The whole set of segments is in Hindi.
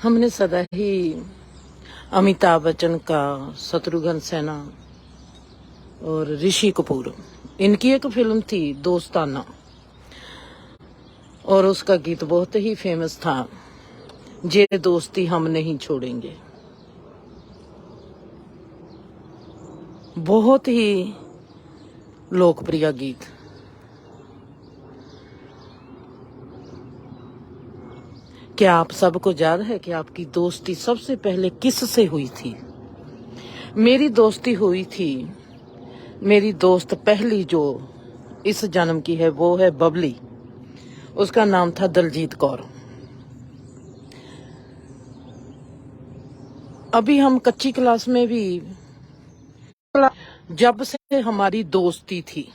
हमने सदा ही अमिताभ बच्चन का, शत्रुघ्न सिन्हा और ऋषि कपूर, इनकी एक फिल्म थी दोस्ताना, और उसका गीत बहुत ही फेमस था, ये दोस्ती हम नहीं छोड़ेंगे। बहुत ही लोकप्रिय गीत। क्या आप सबको याद है कि आपकी दोस्ती सबसे पहले किससे हुई थी? मेरी दोस्ती हुई थी, मेरी दोस्त पहली जो इस जन्म की है वो है बबली। उसका नाम था दलजीत कौर। अभी हम कच्ची क्लास में भी, जब से हमारी दोस्ती थी,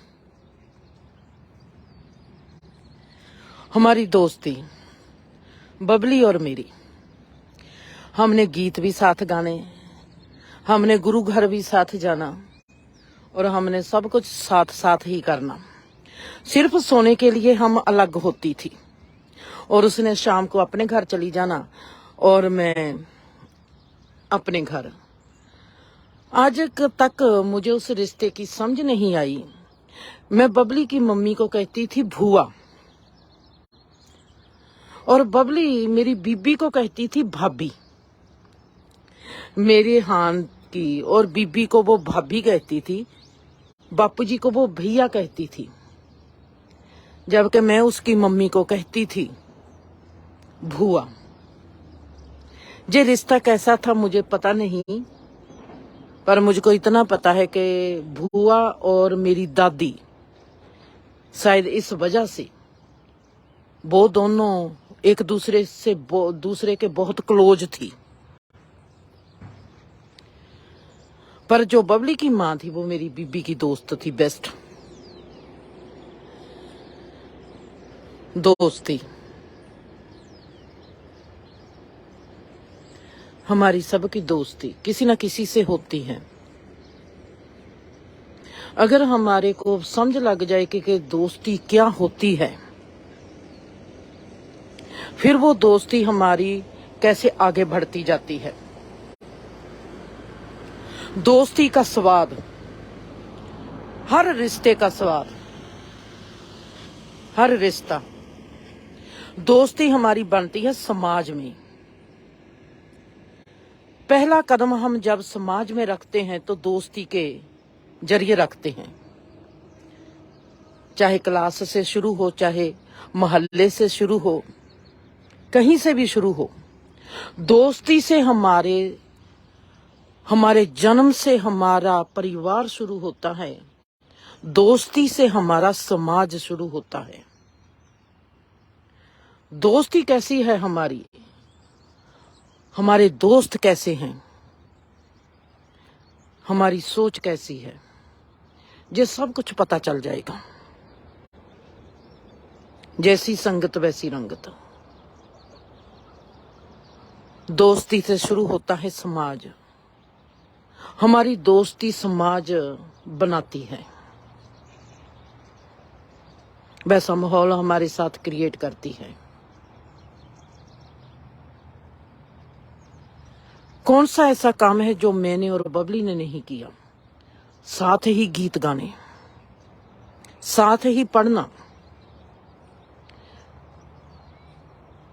हमारी दोस्ती बबली और मेरी, हमने गीत भी साथ गाने, हमने गुरु घर भी साथ जाना, और हमने सब कुछ साथ साथ ही करना। सिर्फ सोने के लिए हम अलग होती थी, और उसने शाम को अपने घर चली जाना और मैं अपने घर। आज तक मुझे उस रिश्ते की समझ नहीं आई। मैं बबली की मम्मी को कहती थी भूआ, और बबली मेरी बीबी को कहती थी भाभी। मेरे हान की और बीबी को वो भाभी कहती थी, बापू जी को वो भैया कहती थी, जबकि मैं उसकी मम्मी को कहती थी भूआ। ये रिश्ता कैसा था मुझे पता नहीं, पर मुझको इतना पता है कि भूआ और मेरी दादी शायद इस वजह से वो दोनों एक दूसरे के बहुत क्लोज थी। पर जो बबली की माँ थी वो मेरी बीबी की दोस्त थी, बेस्ट दोस्ती। हमारी सबकी दोस्ती किसी न किसी से होती है। अगर हमारे को समझ लग जाए कि दोस्ती क्या होती है, फिर वो दोस्ती हमारी कैसे आगे बढ़ती जाती है। दोस्ती का स्वाद, हर रिश्ते का स्वाद, हर रिश्ता, दोस्ती हमारी बनती है समाज में। पहला कदम हम जब समाज में रखते हैं तो दोस्ती के जरिए रखते हैं, चाहे क्लास से शुरू हो, चाहे मोहल्ले से शुरू हो, कहीं से भी शुरू हो। दोस्ती से हमारे जन्म से हमारा परिवार शुरू होता है, दोस्ती से हमारा समाज शुरू होता है। दोस्ती कैसी है हमारी, हमारे दोस्त कैसे हैं, हमारी सोच कैसी है, ये सब कुछ पता चल जाएगा। जैसी संगत वैसी रंगत। दोस्ती से शुरू होता है समाज। हमारी दोस्ती समाज बनाती है, वैसा माहौल हमारे साथ क्रिएट करती है। कौन सा ऐसा काम है जो मैंने और बबली ने नहीं किया? साथ ही गीत गाने, साथ ही पढ़ना।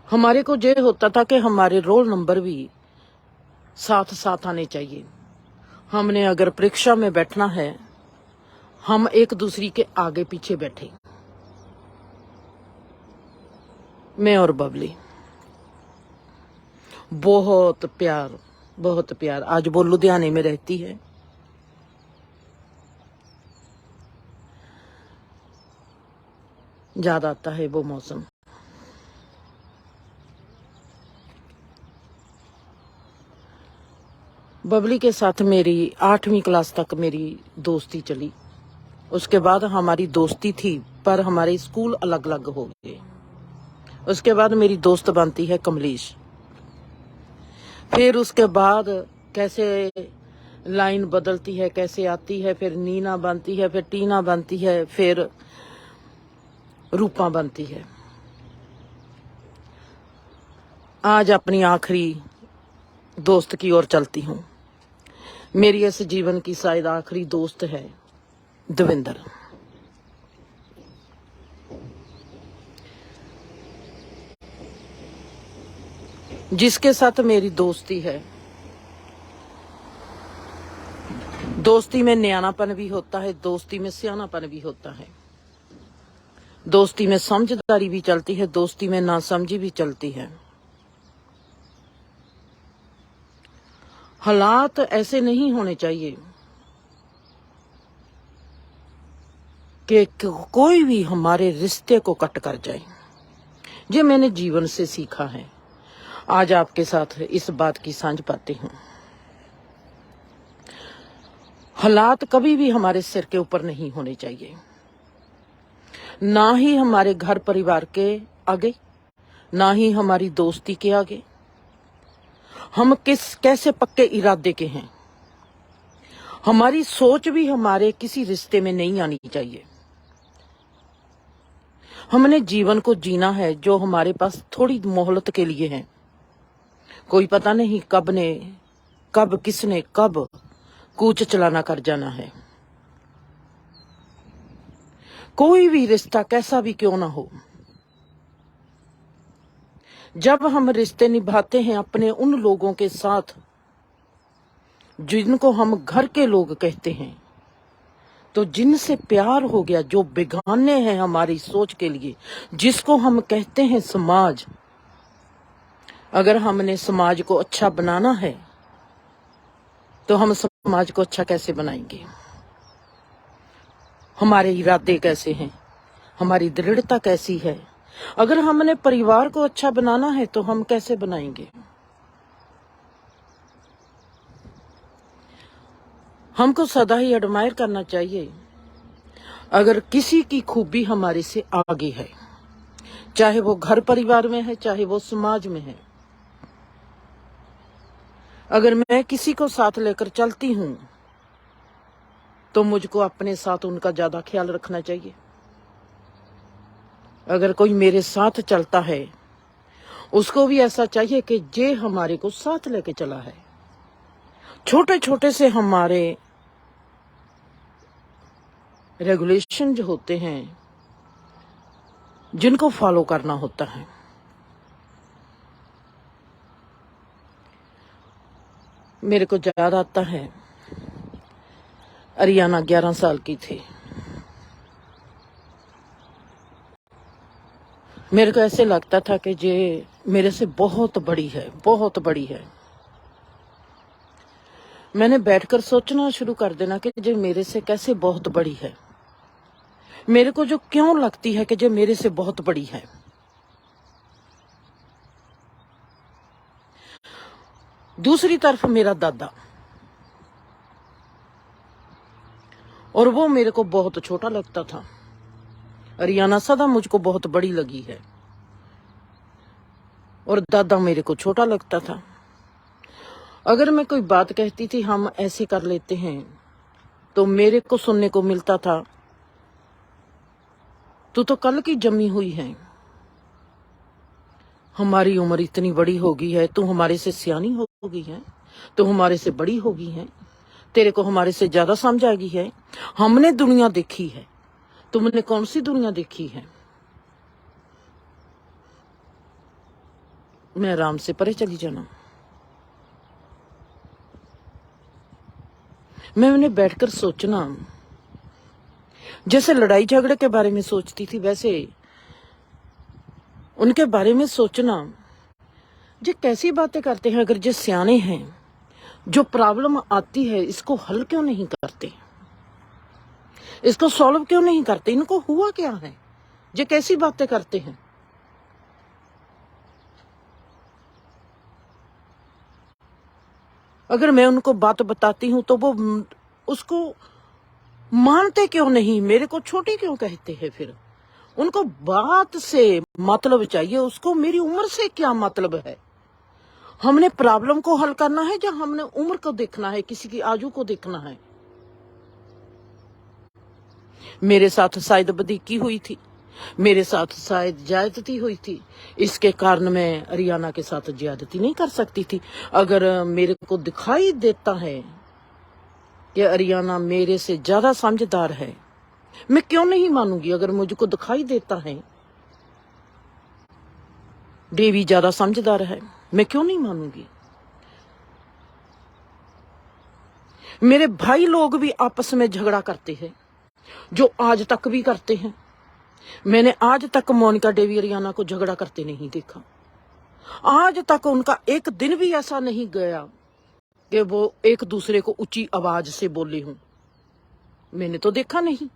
हमारे को ये होता था कि हमारे रोल नंबर भी साथ साथ आने चाहिए। हमने अगर परीक्षा में बैठना है, हम एक दूसरे के आगे पीछे बैठे, मैं और बबली। बहुत प्यार, बहुत प्यार। आज वो लुधियाने में रहती है। याद आता है वो मौसम। बबली के साथ मेरी 8वीं क्लास तक मेरी दोस्ती चली। उसके बाद हमारी दोस्ती थी, पर हमारे स्कूल अलग अलग हो गए। उसके बाद मेरी दोस्त बनती है कमलेश। फिर उसके बाद कैसे लाइन बदलती है, कैसे आती है, फिर नीना बनती है, फिर टीना बनती है, फिर रूपा बनती है। आज अपनी आखिरी दोस्त की ओर चलती हूँ। मेरी इस जीवन की शायद आखिरी दोस्त है दविंदर। जिसके साथ मेरी दोस्ती है, दोस्ती में न्यानापन भी होता है, दोस्ती में सियानापन भी होता है, दोस्ती में समझदारी भी चलती है, दोस्ती में नासमझी भी चलती है। हालात ऐसे नहीं होने चाहिए कि कोई भी हमारे रिश्ते को कट कर जाए। ये मैंने जीवन से सीखा है। आज आपके साथ इस बात की सांझ पाती हूँ। हालात कभी भी हमारे सिर के ऊपर नहीं होने चाहिए, ना ही हमारे घर परिवार के आगे, ना ही हमारी दोस्ती के आगे। हम कैसे पक्के इरादे के हैं, हमारी सोच भी हमारे किसी रिश्ते में नहीं आनी चाहिए। हमने जीवन को जीना है जो हमारे पास थोड़ी मोहलत के लिए है। कोई पता नहीं कब किसने कब कूच चलाना कर जाना है। कोई भी रिश्ता कैसा भी क्यों ना हो, जब हम रिश्ते निभाते हैं अपने उन लोगों के साथ जिनको हम घर के लोग कहते हैं, तो जिनसे प्यार हो गया, जो बेगाने हैं हमारी सोच के लिए, जिसको हम कहते हैं समाज, अगर हमने समाज को अच्छा बनाना है तो हम समाज को अच्छा कैसे बनाएंगे? हमारे इरादे कैसे हैं, हमारी दृढ़ता कैसी है? अगर हमने परिवार को अच्छा बनाना है तो हम कैसे बनाएंगे? हमको सदा ही एडमायर करना चाहिए अगर किसी की खूबी हमारे से आगे है, चाहे वो घर परिवार में है, चाहे वो समाज में है। अगर मैं किसी को साथ लेकर चलती हूं तो मुझको अपने साथ उनका ज्यादा ख्याल रखना चाहिए। अगर कोई मेरे साथ चलता है उसको भी ऐसा चाहिए कि जे हमारे को साथ लेके चला है। छोटे छोटे से हमारे रेगुलेशन जो होते हैं जिनको फॉलो करना होता है। मेरे को याद आता है, अरियाना 11 साल की थी। मेरे को ऐसे लगता था कि ये मेरे से बहुत बड़ी है, बहुत बड़ी है। मैंने बैठकर सोचना शुरू कर देना कि ये मेरे से कैसे बहुत बड़ी है। मेरे को जो क्यों लगती है कि ये मेरे से बहुत बड़ी है। दूसरी तरफ मेरा दादा, और वो मेरे को बहुत छोटा लगता था। अरियाना सदा मुझको बहुत बड़ी लगी है और दादा मेरे को छोटा लगता था। अगर मैं कोई बात कहती थी हम ऐसे कर लेते हैं, तो मेरे को सुनने को मिलता था, तू तो कल की जमी हुई है, हमारी उम्र इतनी बड़ी हो गई है, तू हमारे से सियानी हो गई है, तू हमारे से बड़ी हो गई है, तेरे को हमारे से ज्यादा समझ आ गई है। हमने दुनिया देखी है, तुमने कौन सी दुनिया देखी है? मैं आराम से परे चली जाना। मैंने बैठकर सोचना, जैसे लड़ाई झगड़े के बारे में सोचती थी वैसे उनके बारे में सोचना। ये कैसी बातें करते हैं? अगर ये सियाने हैं, जो प्रॉब्लम आती है इसको हल क्यों नहीं करते, इसको सॉल्व क्यों नहीं करते? इनको हुआ क्या है? ये कैसी बातें करते हैं? अगर मैं उनको बात बताती हूं तो वो उसको मानते क्यों नहीं? मेरे को छोटी क्यों कहते हैं? फिर उनको बात से मतलब चाहिए, उसको मेरी उम्र से क्या मतलब है? हमने प्रॉब्लम को हल करना है या हमने उम्र को देखना है, किसी की आयु को देखना है? मेरे साथ शायद बदीकी हुई थी, मेरे साथ शायद ज्यादती हुई थी, इसके कारण मैं अरियाना के साथ ज्यादती नहीं कर सकती थी। अगर मेरे को दिखाई देता है कि अरियाना मेरे से ज्यादा समझदार है, मैं क्यों नहीं मानूंगी। अगर मुझको दिखाई देता है देवी ज्यादा समझदार है, मैं क्यों नहीं मानूंगी। मेरे भाई लोग भी आपस में झगड़ा करते हैं, जो आज तक भी करते हैं। मैंने आज तक मोनिका देवी अरियाना को झगड़ा करते नहीं देखा। आज तक उनका एक दिन भी ऐसा नहीं गया कि वो एक दूसरे को ऊंची आवाज से बोले हों, मैंने तो देखा नहीं।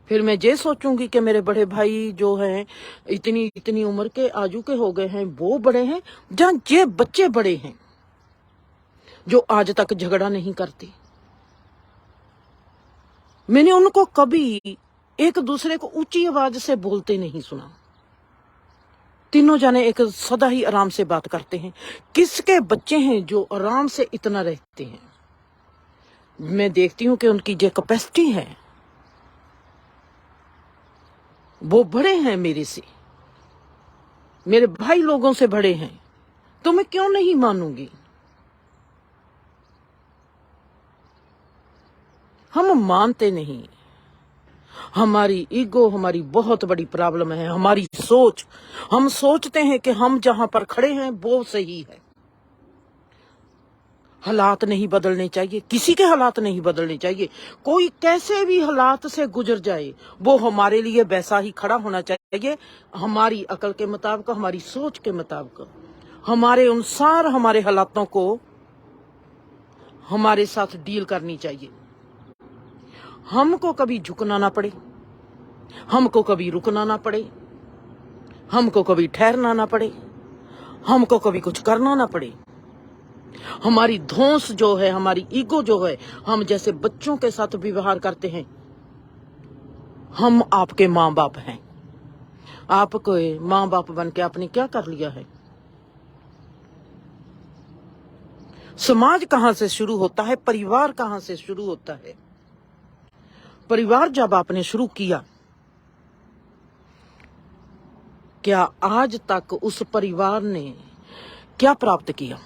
फिर मैं ये सोचूंगी कि मेरे बड़े भाई जो हैं इतनी इतनी उम्र के आजू के हो गए हैं, वो बड़े हैं, जहां ये बच्चे बड़े हैं जो आज तक झगड़ा नहीं करते। मैंने उनको कभी एक दूसरे को ऊंची आवाज से बोलते नहीं सुना। तीनों जाने एक सदा ही आराम से बात करते हैं। किसके बच्चे हैं जो आराम से इतना रहते हैं। मैं देखती हूं कि उनकी जो कैपेसिटी है वो बड़े हैं मेरे से, मेरे भाई लोगों से बड़े हैं, तो मैं क्यों नहीं मानूंगी। हम मानते नहीं। हमारी ईगो हमारी बहुत बड़ी प्रॉब्लम है, हमारी सोच। हम सोचते हैं कि हम जहां पर खड़े हैं वो सही है। हालात नहीं बदलने चाहिए, किसी के हालात नहीं बदलने चाहिए। कोई कैसे भी हालात से गुजर जाए वो हमारे लिए वैसा ही खड़ा होना चाहिए, हमारी अकल के मुताबिक, हमारी सोच के मुताबिक, हमारे अनुसार हमारे हालातों को हमारे साथ डील करनी चाहिए। हमको कभी झुकना ना पड़े, हमको कभी रुकना ना पड़े, हमको कभी ठहरना ना पड़े, हमको कभी कुछ करना ना पड़े। हमारी धौंस जो है, हमारी ईगो जो है, हम जैसे बच्चों के साथ व्यवहार करते हैं। हम आपके माँ बाप हैं, आपको माँ बाप बन के आपने क्या कर लिया है। समाज कहां से शुरू होता है, परिवार कहां से शुरू होता है। परिवार जब आपने शुरू किया, क्या आज तक उस परिवार ने क्या प्राप्त किया,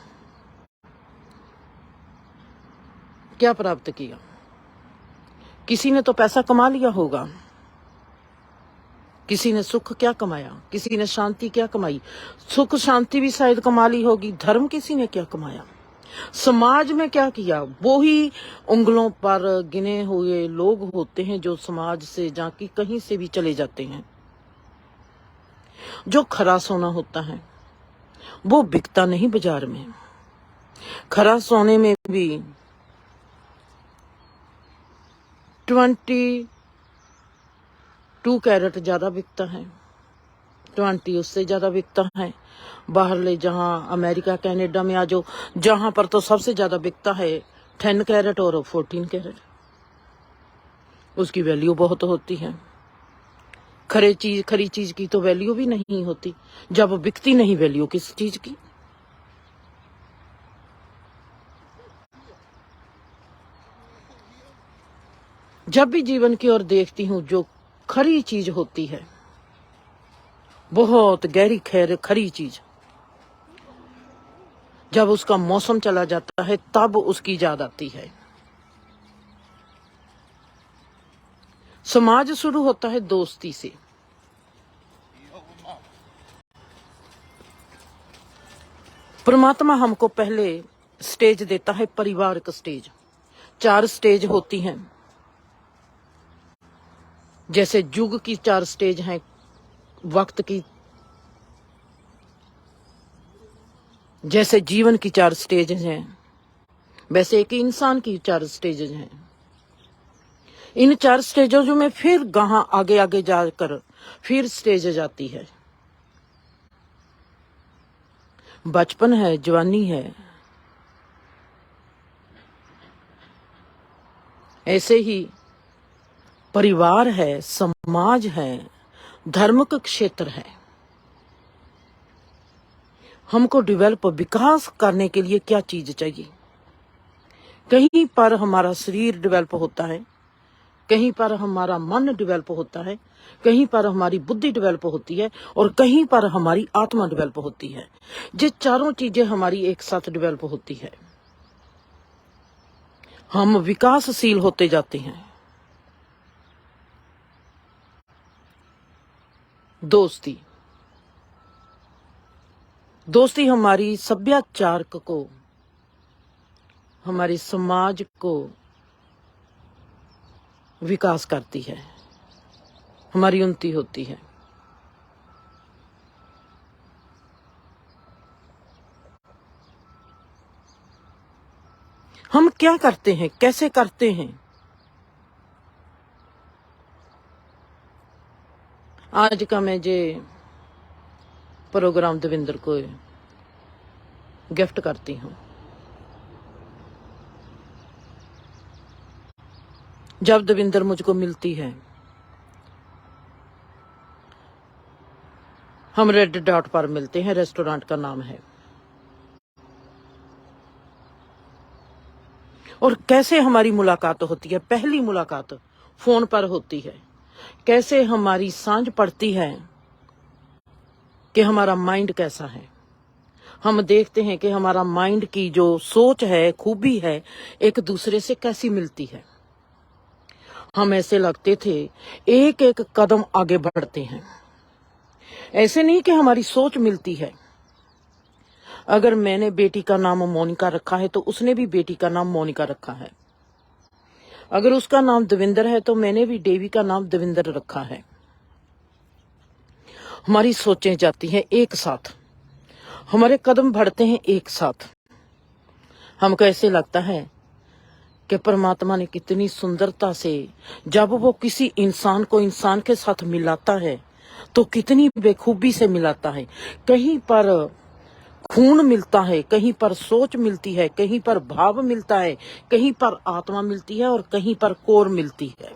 क्या प्राप्त किया। किसी ने तो पैसा कमा लिया होगा, किसी ने सुख क्या कमाया, किसी ने शांति क्या कमाई। सुख शांति भी शायद कमा ली होगी, धर्म किसी ने क्या कमाया। समाज में क्या किया, वो ही उंगलों पर गिने हुए लोग होते हैं जो समाज से जाके कहीं से भी चले जाते हैं। जो खरा सोना होता है वो बिकता नहीं बाजार में। खरा सोने में भी 22 कैरेट ज्यादा बिकता है, 20 उससे ज्यादा बिकता है। बाहर ले जहां अमेरिका कनाडा में आ जाओ, जहां पर तो सबसे ज्यादा बिकता है 10 कैरेट और 14 कैरेट। उसकी वैल्यू बहुत होती है। खरी चीज की तो वैल्यू भी नहीं होती। जब बिकती नहीं, वैल्यू किस चीज की। जब भी जीवन की ओर देखती हूँ, जो खरी चीज होती है, बहुत गहरी खरी चीज, जब उसका मौसम चला जाता है तब उसकी याद आती है। समाज शुरू होता है दोस्ती से। परमात्मा हमको पहले स्टेज देता है, परिवारिक स्टेज। 4 स्टेज होती हैं। जैसे युग की 4 स्टेज हैं, वक्त की, जैसे जीवन की 4 स्टेज हैं, वैसे एक इंसान की 4 स्टेजेस हैं। इन 4 स्टेजों में फिर गाहां आगे आगे जाकर फिर स्टेज जाती है। बचपन है, जवानी है, ऐसे ही परिवार है, समाज है, धर्म का क्षेत्र है। हमको डेवलप, विकास करने के लिए क्या चीज चाहिए। कहीं पर हमारा शरीर डेवलप होता है, कहीं पर हमारा मन डेवलप होता है, कहीं पर हमारी बुद्धि डेवलप होती है और कहीं पर हमारी आत्मा डेवलप होती है। ये चारों चीजें हमारी एक साथ डेवलप होती है, हम विकासशील होते जाते हैं। दोस्ती दोस्ती हमारी सभ्याचार को, हमारे समाज को विकास करती है, हमारी उन्नति होती है। हम क्या करते हैं, कैसे करते हैं? आज का मैं जे प्रोग्राम दविंदर को गिफ्ट करती हूँ। जब दविंदर मुझको मिलती है, हम रेड डॉट पर मिलते हैं, रेस्टोरेंट का नाम है। और कैसे हमारी मुलाकात होती है, पहली मुलाकात फोन पर होती है। कैसे हमारी सांझ पड़ती है कि हमारा माइंड कैसा है। हम देखते हैं कि हमारा माइंड की जो सोच है, खूबी है, एक दूसरे से कैसी मिलती है। हम ऐसे लगते थे एक एक कदम आगे बढ़ते हैं। ऐसे नहीं कि हमारी सोच मिलती है। अगर मैंने बेटी का नाम मोनिका रखा है तो उसने भी बेटी का नाम मोनिका रखा है। अगर उसका नाम दविंदर है तो मैंने भी देवी का नाम दविंदर रखा है। हमारी सोचें जाती हैं एक साथ, हमारे कदम बढ़ते हैं एक साथ। हमको ऐसे लगता है कि परमात्मा ने कितनी सुंदरता से जब वो किसी इंसान को इंसान के साथ मिलाता है तो कितनी बेखूबी से मिलाता है। कहीं पर खून मिलता है, कहीं पर सोच मिलती है, कहीं पर भाव मिलता है, कहीं पर आत्मा मिलती है और कहीं पर कोर मिलती है।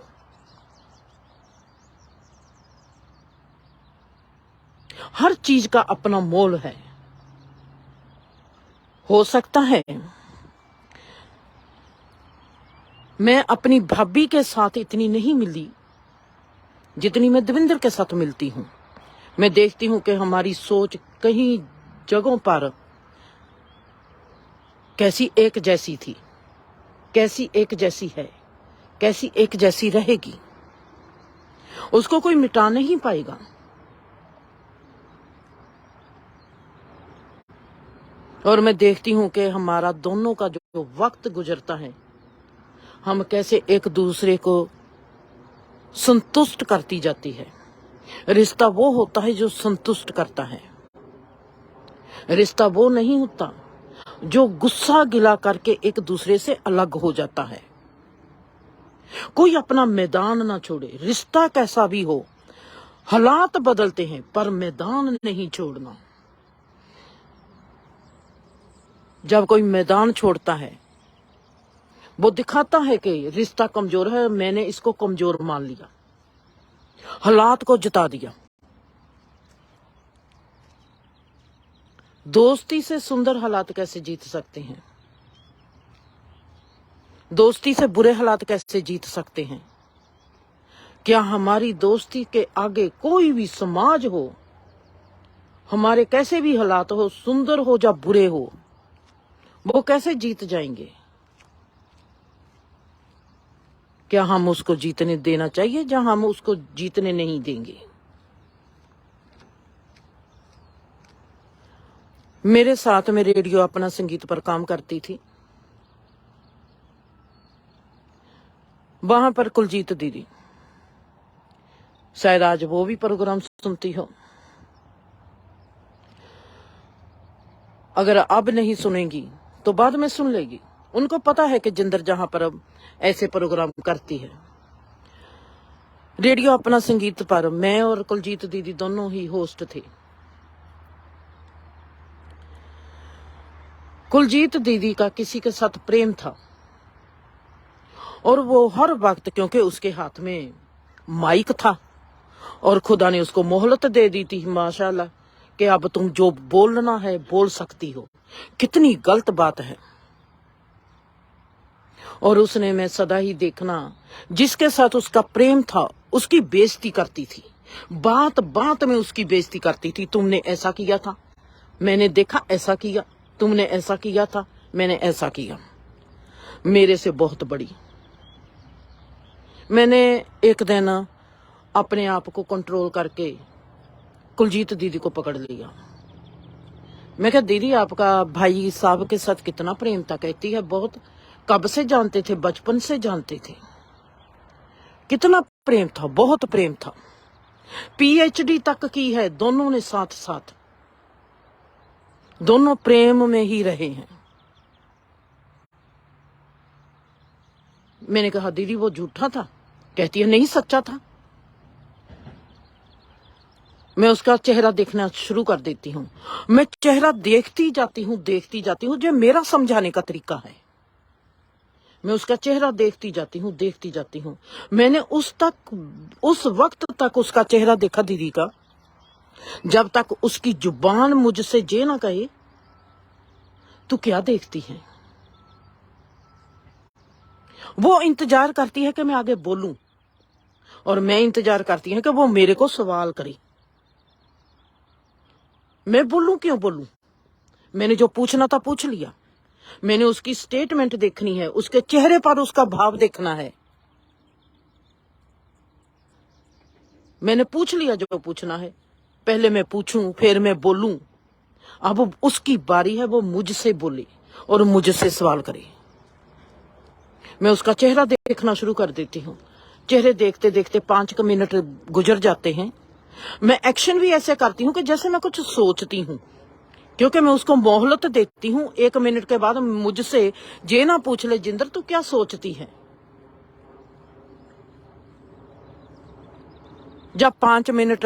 हर चीज का अपना मोल है। हो सकता है मैं अपनी भाभी के साथ इतनी नहीं मिली जितनी मैं दविंदर के साथ मिलती हूँ। मैं देखती हूँ कि हमारी सोच कहीं जगहों पर कैसी एक जैसी थी, कैसी एक जैसी है, कैसी एक जैसी रहेगी। उसको कोई मिटा नहीं पाएगा। और मैं देखती हूँ कि हमारा दोनों का जो वक्त गुजरता है, हम कैसे एक दूसरे को संतुष्ट करती जाती है। रिश्ता वो होता है जो संतुष्ट करता है। रिश्ता वो नहीं होता जो गुस्सा गिला करके एक दूसरे से अलग हो जाता है। कोई अपना मैदान ना छोड़े, रिश्ता कैसा भी हो। हालात बदलते हैं पर मैदान नहीं छोड़ना। जब कोई मैदान छोड़ता है वो दिखाता है कि रिश्ता कमजोर है, मैंने इसको कमजोर मान लिया, हालात को जता दिया। दोस्ती से सुंदर हालात कैसे जीत सकते हैं? दोस्ती से बुरे हालात कैसे जीत सकते हैं? क्या हमारी दोस्ती के आगे कोई भी समाज हो, हमारे कैसे भी हालात हो, सुंदर हो या बुरे हो, वो कैसे जीत जाएंगे? क्या हम उसको जीतने देना चाहिए या हम उसको जीतने नहीं देंगे? मेरे साथ में रेडियो अपना संगीत पर काम करती थी। वहां पर कुलजीत दीदी, शायद आज वो भी प्रोग्राम सुनती हो। अगर अब नहीं सुनेगी तो बाद में सुन लेगी। उनको पता है कि जिंदर जहां पर अब ऐसे प्रोग्राम करती है। रेडियो अपना संगीत पर मैं और कुलजीत दीदी दोनों ही होस्ट थे। कुलजीत दीदी का किसी के साथ प्रेम था और वो हर वक्त, क्योंकि उसके हाथ में माइक था और खुदा ने उसको मोहलत दे दी थी माशाल्लाह कि अब तुम जो बोलना है बोल सकती हो। कितनी गलत बात है। और उसने, मैं सदा ही देखना, जिसके साथ उसका प्रेम था उसकी बेइज्जती करती थी, बात बात में उसकी बेइज्जती करती थी। तुमने ऐसा किया था, मैंने देखा ऐसा किया, तुमने ऐसा किया था, मैंने ऐसा किया। मेरे से बहुत बड़ी। मैंने एक दिन अपने आप को कंट्रोल करके कुलजीत दीदी को पकड़ लिया। मैं कहा, दीदी आपका भाई साहब के साथ कितना प्रेम था? कहती है, बहुत। कब से जानते थे? बचपन से जानते थे। कितना प्रेम था? बहुत प्रेम था। पीएचडी तक की है दोनों ने साथ साथ, दोनों प्रेम में ही रहे हैं। मैंने कहा, दीदी वो झूठा था? कहती है, नहीं सच्चा था। मैं उसका चेहरा देखना शुरू कर देती हूँ। मैं चेहरा देखती जाती हूँ। जो मेरा समझाने का तरीका है, मैं उसका चेहरा देखती जाती हूँ। मैंने उस वक्त तक उसका चेहरा देखा दीदी का, जब तक उसकी जुबान मुझसे जे ना कहे, तू क्या देखती है। वो इंतजार करती है कि मैं आगे बोलूं, और मैं इंतजार करती हूँ कि वो मेरे को सवाल करे। मैं बोलूं, क्यों बोलूं? मैंने जो पूछना था पूछ लिया। मैंने उसकी स्टेटमेंट देखनी है, उसके चेहरे पर उसका भाव देखना है। मैंने पूछ लिया जो पूछना है। पहले मैं पूछूं, फिर मैं बोलूं। अब उसकी बारी है, वो मुझसे बोले और मुझसे सवाल करे। मैं उसका चेहरा देखना शुरू कर देती हूँ। चेहरे देखते देखते 5 मिनट गुजर जाते हैं। मैं एक्शन भी ऐसे करती हूँ कि जैसे मैं कुछ सोचती हूँ, क्योंकि मैं उसको मोहलत देती हूँ। 1 मिनट के बाद मुझसे जे ना पूछ ले, जिंदर तू क्या सोचती है। जब 5 मिनट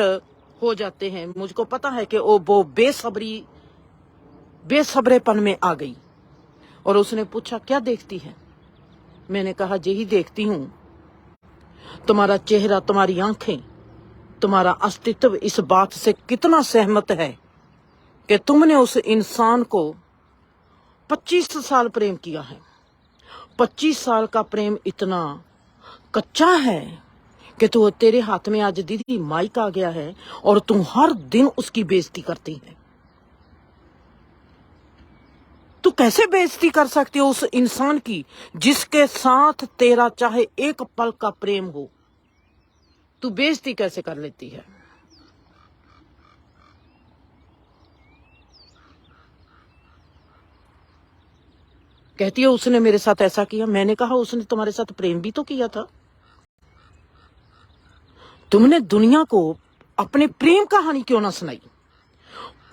हो जाते हैं, मुझको पता है कि वो बेसब्रेपन में आ गई, और उसने पूछा, क्या देखती है? मैंने कहा, यही देखती हूँ, तुम्हारा चेहरा, तुम्हारी आंखें, तुम्हारा अस्तित्व इस बात से कितना सहमत है कि तुमने उस इंसान को 25 साल प्रेम किया है। 25 साल का प्रेम इतना कच्चा है कि तेरे हाथ में आज दीदी माइक आ गया है और तुम हर दिन उसकी बेइज्जती करती है। तू कैसे बेइज्जती कर सकती हो उस इंसान की जिसके साथ तेरा चाहे एक पल का प्रेम हो? तू बेइज्जती कैसे कर लेती है? कहती है, उसने मेरे साथ ऐसा किया। मैंने कहा, उसने तुम्हारे साथ प्रेम भी तो किया था। तुमने दुनिया को अपने प्रेम कहानी क्यों ना सुनाई?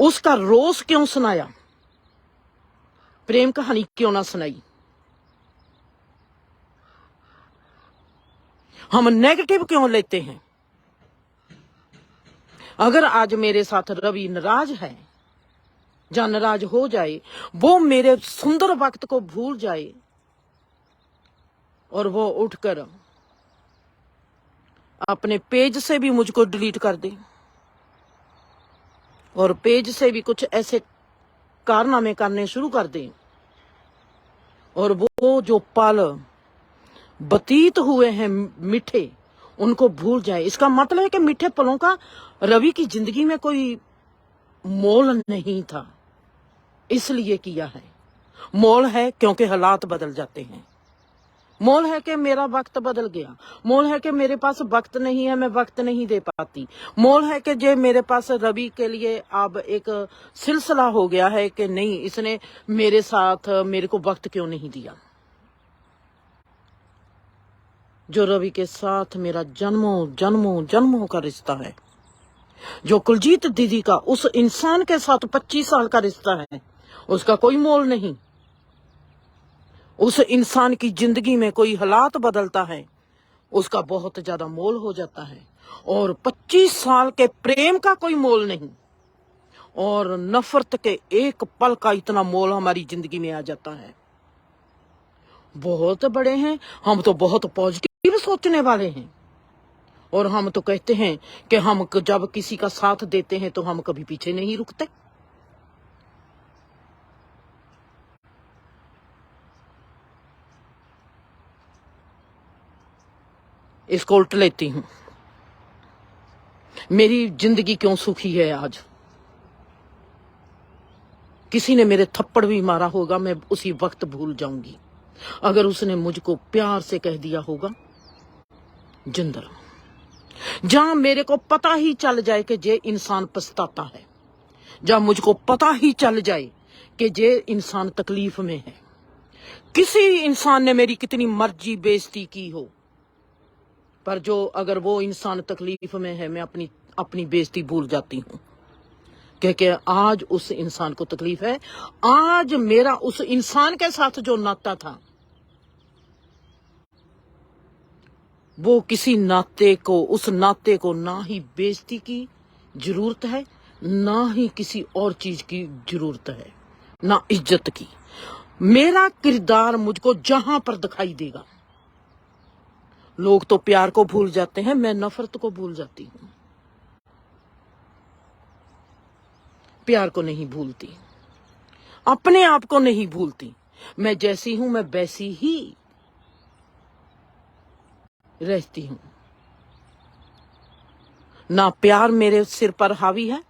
उसका रोज क्यों सुनाया? प्रेम कहानी क्यों ना सुनाई? हम नेगेटिव क्यों लेते हैं? अगर आज मेरे साथ रवि नाराज है, या नाराज हो जाए, वो मेरे सुंदर वक्त को भूल जाए और वो उठकर अपने पेज से भी मुझको डिलीट कर दे, और पेज से भी कुछ ऐसे कारनामे करने शुरू कर दे, और वो जो पल बतीत हुए हैं मीठे, उनको भूल जाए। इसका मतलब है कि मीठे पलों का रवि की जिंदगी में कोई मोल नहीं था, इसलिए किया है। मोल है क्योंकि हालात बदल जाते हैं। मोल है कि मेरा वक्त बदल गया। मोल है कि मेरे पास वक्त नहीं है, मैं वक्त नहीं दे पाती। मोल है कि जे मेरे पास रवि के लिए अब एक सिलसिला हो गया है कि नहीं, इसने मेरे साथ मेरे को वक्त क्यों नहीं दिया। जो रवि के साथ मेरा जन्मों जन्मों जन्मों का रिश्ता है, जो कुलजीत दीदी का उस इंसान के साथ 25 साल का रिश्ता है, उसका कोई मोल नहीं। उस इंसान की जिंदगी में कोई हालात बदलता है, उसका बहुत ज्यादा मोल हो जाता है, और 25 साल के प्रेम का कोई मोल नहीं, और नफरत के एक पल का इतना मोल हमारी जिंदगी में आ जाता है। बहुत बड़े हैं हम, तो बहुत पॉजिटिव सोचने वाले हैं, और हम तो कहते हैं कि हम जब किसी का साथ देते हैं तो हम कभी पीछे नहीं रुकते। इसको उल्ट लेती हूँ। मेरी जिंदगी क्यों सुखी है आज? किसी ने मेरे थप्पड़ भी मारा होगा, मैं उसी वक्त भूल जाऊंगी। अगर उसने मुझको प्यार से कह दिया होगा जिंदर, जहां मेरे को पता ही चल जाए कि जे इंसान पछताता है, जहां मुझको पता ही चल जाए कि जे इंसान तकलीफ में है। किसी इंसान ने मेरी कितनी मर्जी बेइज्जती की हो, पर जो अगर वो इंसान तकलीफ में है, मैं अपनी बेइज्जती भूल जाती हूँ, क्योंकि आज उस इंसान को तकलीफ है। आज मेरा उस इंसान के साथ जो नाता था, वो किसी नाते को, उस नाते को ना ही बेइज्जती की जरूरत है, ना ही किसी और चीज की जरूरत है, ना इज्जत की। मेरा किरदार मुझको जहां पर दिखाई देगा, लोग तो प्यार को भूल जाते हैं, मैं नफरत को भूल जाती हूं। प्यार को नहीं भूलती, अपने आप को नहीं भूलती। मैं जैसी हूं, मैं वैसी ही रहती हूं। ना प्यार मेरे सिर पर हावी है,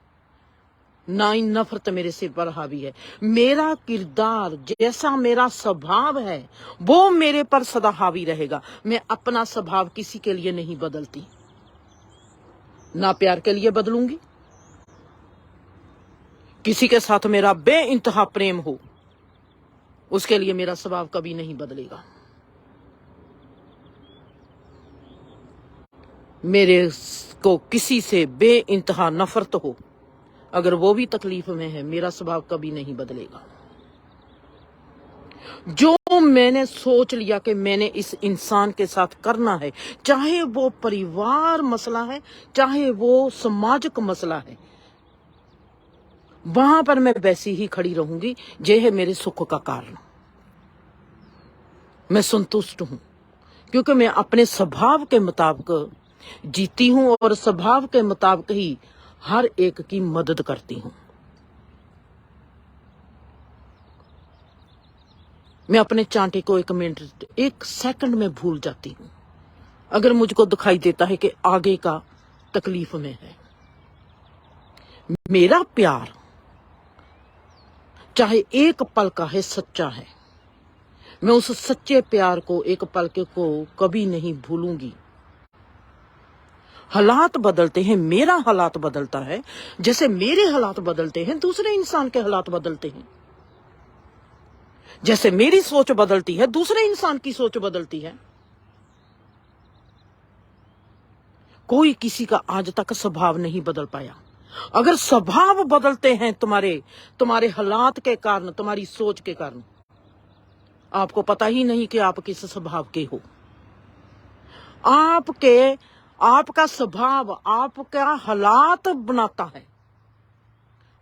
ना ही नफरत मेरे सिर पर हावी है। मेरा किरदार, जैसा मेरा स्वभाव है, वो मेरे पर सदा हावी रहेगा। मैं अपना स्वभाव किसी के लिए नहीं बदलती, ना प्यार के लिए बदलूंगी। किसी के साथ मेरा बेइंतहा प्रेम हो, उसके लिए मेरा स्वभाव कभी नहीं बदलेगा। मेरे को किसी से बेइंतहा नफरत हो, अगर वो भी तकलीफ में है, मेरा स्वभाव कभी नहीं बदलेगा। जो मैंने सोच लिया कि मैंने इस इंसान के साथ करना है, चाहे वो परिवार मसला है, चाहे वो सामाजिक मसला है, वहां पर मैं वैसी ही खड़ी रहूंगी। ये है मेरे सुख का कारण। मैं संतुष्ट हूं, क्योंकि मैं अपने स्वभाव के मुताबिक जीती हूं और स्वभाव के मुताबिक ही हर एक की मदद करती हूं। मैं अपने चांटे को 1 मिनट, 1 सेकंड में भूल जाती हूं, अगर मुझको दिखाई देता है कि आगे का तकलीफ में है। मेरा प्यार चाहे 1 पल का है, सच्चा है। मैं उस सच्चे प्यार को, 1 पल के को कभी नहीं भूलूंगी। हालात बदलते हैं, मेरा हालात बदलता है, जैसे मेरे हालात बदलते हैं, दूसरे इंसान के हालात बदलते हैं। जैसे मेरी सोच बदलती है, दूसरे इंसान की सोच बदलती है। कोई किसी का आज तक स्वभाव नहीं बदल पाया। अगर स्वभाव बदलते हैं तुम्हारे हालात के कारण, तुम्हारी सोच के कारण, आपको पता ही नहीं कि आप किस स्वभाव के हो। आपका स्वभाव, आपका हालात बनाता है।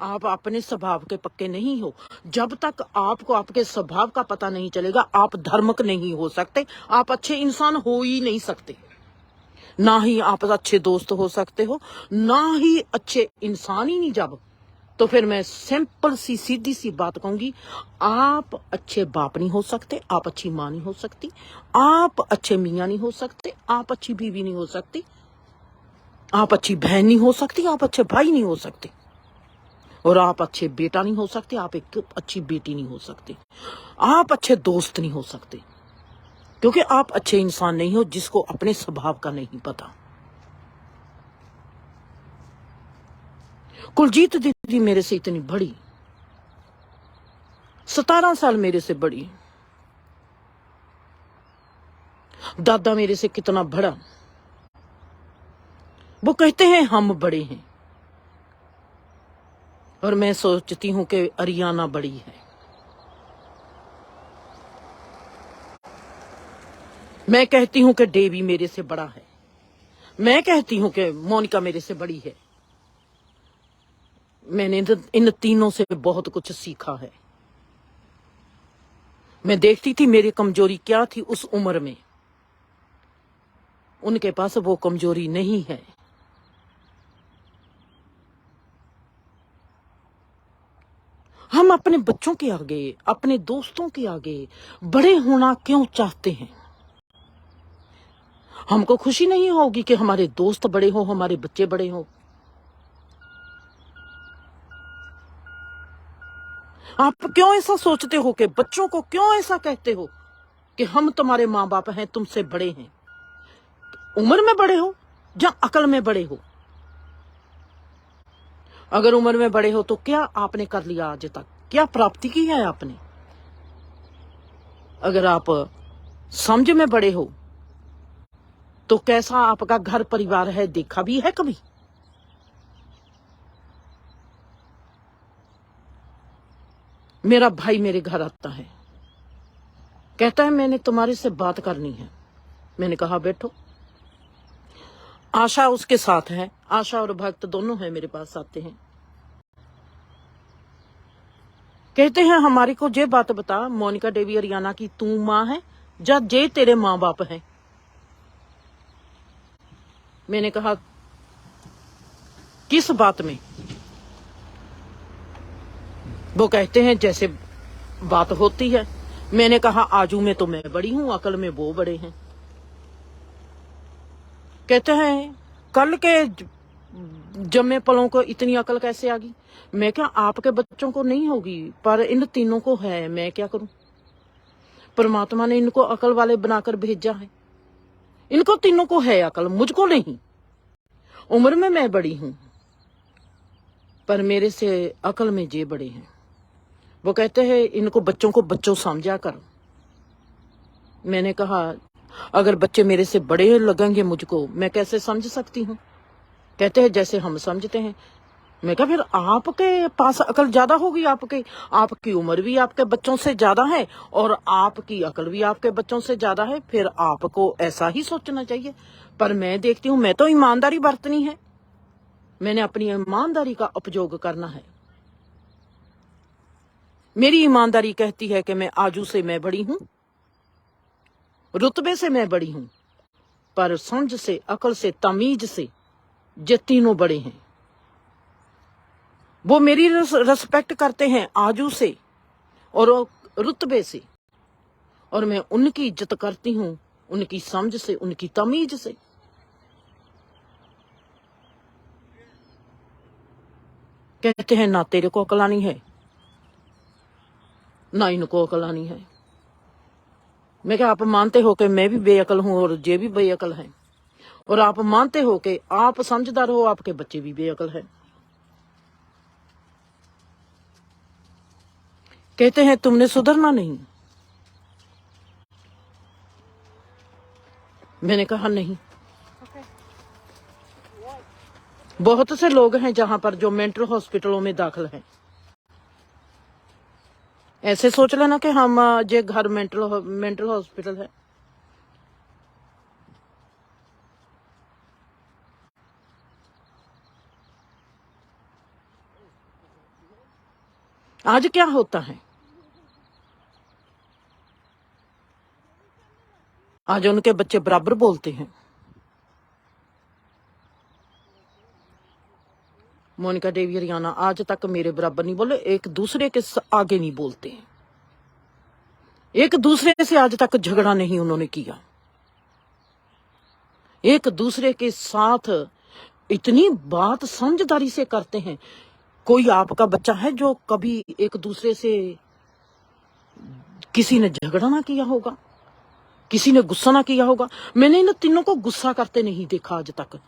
आप अपने स्वभाव के पक्के नहीं हो। जब तक आपको आपके स्वभाव का पता नहीं चलेगा, आप धर्मक नहीं हो सकते, आप अच्छे इंसान हो ही नहीं सकते। ना ही आप अच्छे दोस्त हो सकते हो, ना ही अच्छे इंसान ही नहीं। जब तो फिर मैं सिंपल सी सीधी सी बात कहूंगी, आप अच्छे बाप नहीं हो सकते, आप अच्छी मां नहीं हो सकती, आप अच्छे मियां नहीं हो सकते, आप अच्छी बीवी नहीं हो सकती, आप अच्छी बहन नहीं हो सकती, आप अच्छे भाई नहीं हो सकते, और आप अच्छे बेटा नहीं हो सकते, आप एक अच्छी बेटी नहीं हो सकते, आप अच्छे दोस्त नहीं हो सकते, क्योंकि आप अच्छे इंसान नहीं हो जिसको अपने स्वभाव का नहीं पता। कुलजीत दीदी मेरे से इतनी बड़ी, 17 साल मेरे से बड़ी, दादा मेरे से कितना बड़ा। वो कहते हैं हम बड़े हैं, और मैं सोचती हूं कि अरियाना बड़ी है। मैं कहती हूं कि डेवी मेरे से बड़ा है, मैं कहती हूं कि मोनिका मेरे से बड़ी है। मैंने इन तीनों से बहुत कुछ सीखा है। मैं देखती थी मेरी कमजोरी क्या थी उस उम्र में, उनके पास वो कमजोरी नहीं है। हम अपने बच्चों के आगे, अपने दोस्तों के आगे बड़े होना क्यों चाहते हैं? हमको खुशी नहीं होगी कि हमारे दोस्त बड़े हो, हमारे बच्चे बड़े हो? आप क्यों ऐसा सोचते हो कि बच्चों को क्यों ऐसा कहते हो कि हम तुम्हारे माँ बाप हैं, तुमसे बड़े हैं? उम्र में बड़े हो या अकल में बड़े हो? अगर उम्र में बड़े हो तो क्या आपने कर लिया आज तक? क्या प्राप्ति की है आपने? अगर आप समझ में बड़े हो तो कैसा आपका घर परिवार है, देखा भी है कभी? मेरा भाई मेरे घर आता है, कहता है मैंने तुम्हारे से बात करनी है। मैंने कहा बैठो। आशा उसके साथ है, आशा और भक्त दोनों है, मेरे पास आते हैं। कहते हैं हमारी को जे बात बता, मोनिका देवी हरियाणा की तू माँ है या जे तेरे माँ बाप हैं? मैंने कहा किस बात में? वो कहते हैं जैसे बात होती है। मैंने कहा आजू में तो मैं बड़ी हूं, अकल में वो बड़े हैं। कहते हैं कल के जमे पलों को इतनी अकल कैसे आ गई? मैं क्या आपके बच्चों को नहीं होगी, पर इन तीनों को है, मैं क्या करूं? परमात्मा ने इनको अकल वाले बनाकर भेजा है। इनको तीनों को है अकल, मुझको नहीं। उम्र में मैं बड़ी हूं, पर मेरे से अकल में जे बड़े हैं। वो कहते हैं इनको बच्चों को बच्चों समझा कर। मैंने कहा अगर बच्चे मेरे से बड़े लगेंगे मुझको, मैं कैसे समझ सकती हूँ? कहते हैं जैसे हम समझते हैं। मैं कहा फिर आपके पास अकल ज्यादा होगी, आपकी उम्र भी आपके बच्चों से ज्यादा है और आपकी अकल भी आपके बच्चों से ज्यादा है, फिर आपको ऐसा ही सोचना चाहिए। पर मैं देखती हूँ, मैं तो ईमानदारी बरतनी है, मैंने अपनी ईमानदारी का उपयोग करना है। मेरी ईमानदारी कहती है कि मैं आजू से मैं बड़ी हूं, रुतबे से मैं बड़ी हूं, पर समझ से, अकल से, तमीज से ये तीनों बड़े हैं। वो मेरी रिस्पेक्ट करते हैं आजू से और रुतबे से, और मैं उनकी इज्जत करती हूं उनकी समझ से, उनकी तमीज से। कहते हैं ना तेरे को अकल आनी है ना इनको अकल आनी है। मैं क्या आप मानते हो कि मैं भी बेअकल हूं और ये भी बेअकल है, और आप मानते हो कि आप समझदार हो, आपके बच्चे भी बेअकल है। कहते हैं तुमने सुधरना नहीं। मैंने कहा नहीं। बहुत से लोग हैं जहां पर जो मेंटल हॉस्पिटलों में दाखिल हैं। ऐसे सोच लेना कि हम जे घर मेंटल हॉस्पिटल है। आज क्या होता है? आज उनके बच्चे बराबर बोलते हैं। मोनिका देवी हरियाणा आज तक मेरे बराबर नहीं बोले, एक दूसरे के आगे नहीं बोलते हैं, एक दूसरे से आज तक झगड़ा नहीं उन्होंने किया, एक दूसरे के साथ इतनी बात समझदारी से करते हैं। कोई आपका बच्चा है जो कभी एक दूसरे से किसी ने झगड़ा ना किया होगा, किसी ने गुस्सा ना किया होगा? मैंने इन तीनों को गुस्सा करते नहीं देखा आज तक।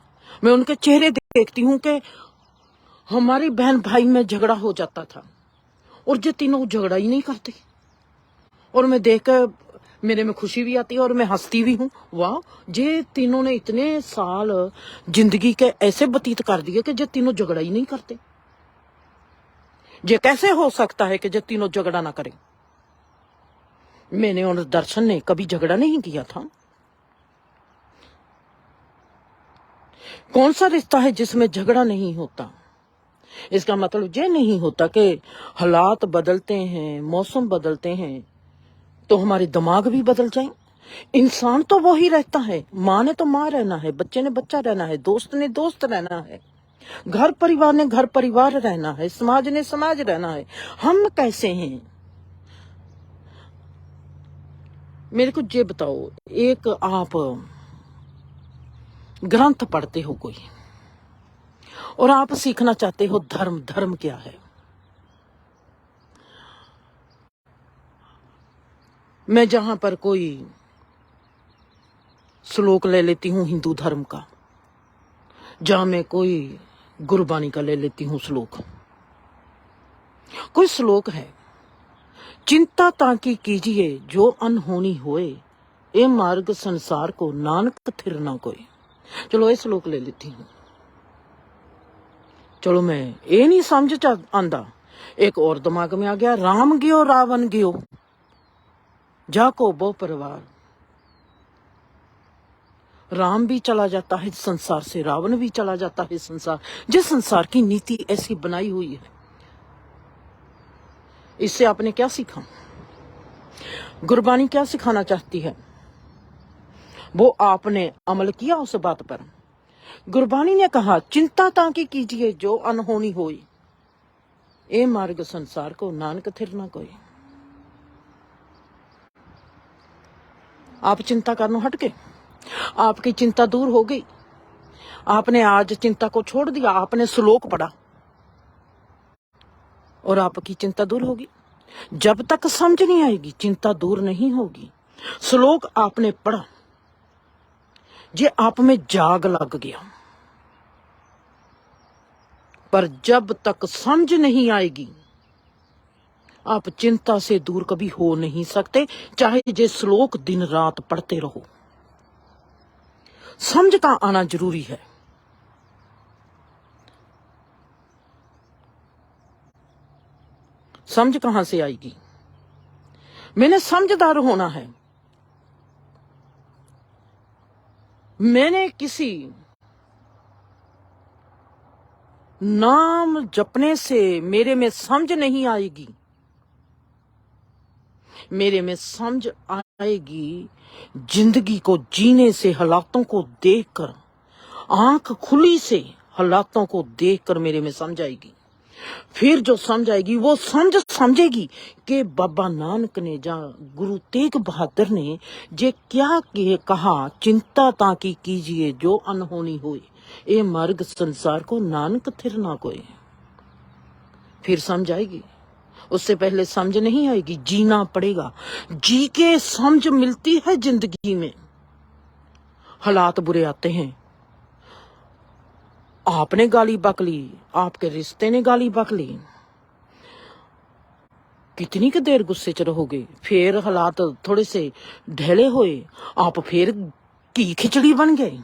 मैं उनके चेहरे देखती हूँ कि हमारी बहन भाई में झगड़ा हो जाता था और ये तीनों झगड़ा ही नहीं करते, और मैं देखकर मेरे में खुशी भी आती है और मैं हंसती भी हूँ। वाह, ये तीनों ने इतने साल जिंदगी के ऐसे व्यतीत कर दिए कि ये तीनों झगड़ा ही नहीं करते। ये कैसे हो सकता है कि ये तीनों झगड़ा ना करें? मैंने और दर्शन ने कभी झगड़ा नहीं किया था। कौन सा रिश्ता है जिसमें झगड़ा नहीं होता? इसका मतलब ये नहीं होता कि हालात बदलते हैं, मौसम बदलते हैं तो हमारे दिमाग भी बदल जाएं। इंसान तो वो ही रहता है, माँ ने तो माँ रहना है, बच्चे ने बच्चा रहना है, दोस्त ने दोस्त रहना है, घर परिवार ने घर परिवार रहना है, समाज ने समाज रहना है। हम कैसे हैं? मेरे को ये बताओ, एक आप ग्रंथ पढ़ते हो कोई और आप सीखना चाहते हो धर्म, धर्म क्या है? मैं जहां पर कोई श्लोक ले लेती हूँ हिंदू धर्म का, जहां मैं कोई गुरबानी का ले लेती हूँ श्लोक, कोई श्लोक है, चिंता ताकि कीजिए जो अनहोनी होए, ए मार्ग संसार को नानक थिर ना कोई। चलो ये श्लोक ले लेती हूँ। चलो मैं ये नहीं समझ आंदा, एक और दिमाग में आ गया, राम गयो रावण गयो, जाको बो परिवार। राम भी चला जाता है संसार से, रावण भी चला जाता है संसार। जिस संसार की नीति ऐसी बनाई हुई है, इससे आपने क्या सीखा? गुरबानी क्या सिखाना चाहती है, वो आपने अमल किया उस बात पर। गुरबानी ने कहा, चिंता ताकि कीजिए जो अनहोनी होई, ए मार्ग संसार को नानक थिर ना कोई। आप चिंता करनो हट के, आपकी चिंता दूर हो गई, आपने आज चिंता को छोड़ दिया, आपने श्लोक पढ़ा और आपकी चिंता दूर होगी। जब तक समझ नहीं आएगी चिंता दूर नहीं होगी। श्लोक आपने पढ़ा, ये आप में जाग लग गया, पर जब तक समझ नहीं आएगी आप चिंता से दूर कभी हो नहीं सकते, चाहे ये श्लोक दिन रात पढ़ते रहो। समझ का आना जरूरी है। समझ कहां से आएगी? मैंने समझदार होना है। मैंने किसी नाम जपने से मेरे में समझ नहीं आएगी, मेरे में समझ आएगी जिंदगी को जीने से, हालातों को देखकर, आंख खुली से हालातों को देखकर मेरे में समझ आएगी। फिर जो समझ आएगी वो समझेगी कि बाबा नानक ने, जा गुरु तेग बहादुर ने जे क्या कहा, चिंता ताकि कीजिए जो अनहोनी होए, ए मार्ग संसार को नानक थिर ना कोई। फिर समझ आएगी, उससे पहले समझ नहीं आएगी। जीना पड़ेगा, जी के समझ मिलती है जिंदगी में। हालात बुरे आते हैं, आपने गाली बक ली, आपके रिश्ते ने गाली बक ली, कितनी की देर गुस्से च रहोगे? फिर हालात थोड़े से ढले हुए, आप फिर की खिचड़ी बन गए।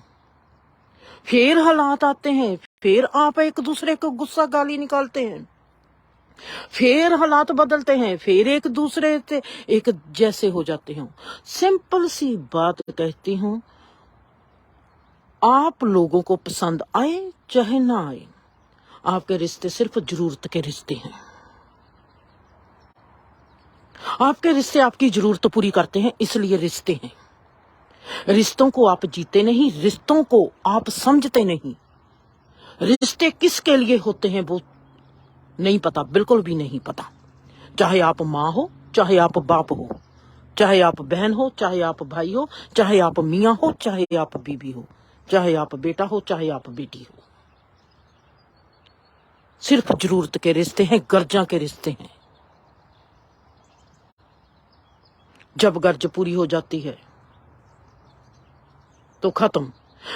फिर हालात आते हैं, फिर आप एक दूसरे को गुस्सा गाली निकालते हैं, फिर हालात बदलते हैं, फिर एक दूसरे से एक जैसे हो जाते हो। सिंपल सी बात कहती हूं, आप लोगों को पसंद आए चाहे ना आए, आपके रिश्ते सिर्फ जरूरत के रिश्ते हैं। आपके रिश्ते आपकी जरूरत पूरी करते हैं, इसलिए रिश्ते हैं। रिश्तों को आप जीते नहीं, रिश्तों को आप समझते नहीं। रिश्ते किसके लिए होते हैं वो नहीं पता, बिल्कुल भी नहीं पता। चाहे आप माँ हो, चाहे आप बाप हो, चाहे आप बहन हो, चाहे आप भाई हो, चाहे आप मियाँ हो, चाहे आप बीबी हो, चाहे आप बेटा हो, चाहे आप बेटी हो, सिर्फ जरूरत के रिश्ते हैं, गर्जा के रिश्ते हैं। जब गर्ज पूरी हो जाती है तो खत्म।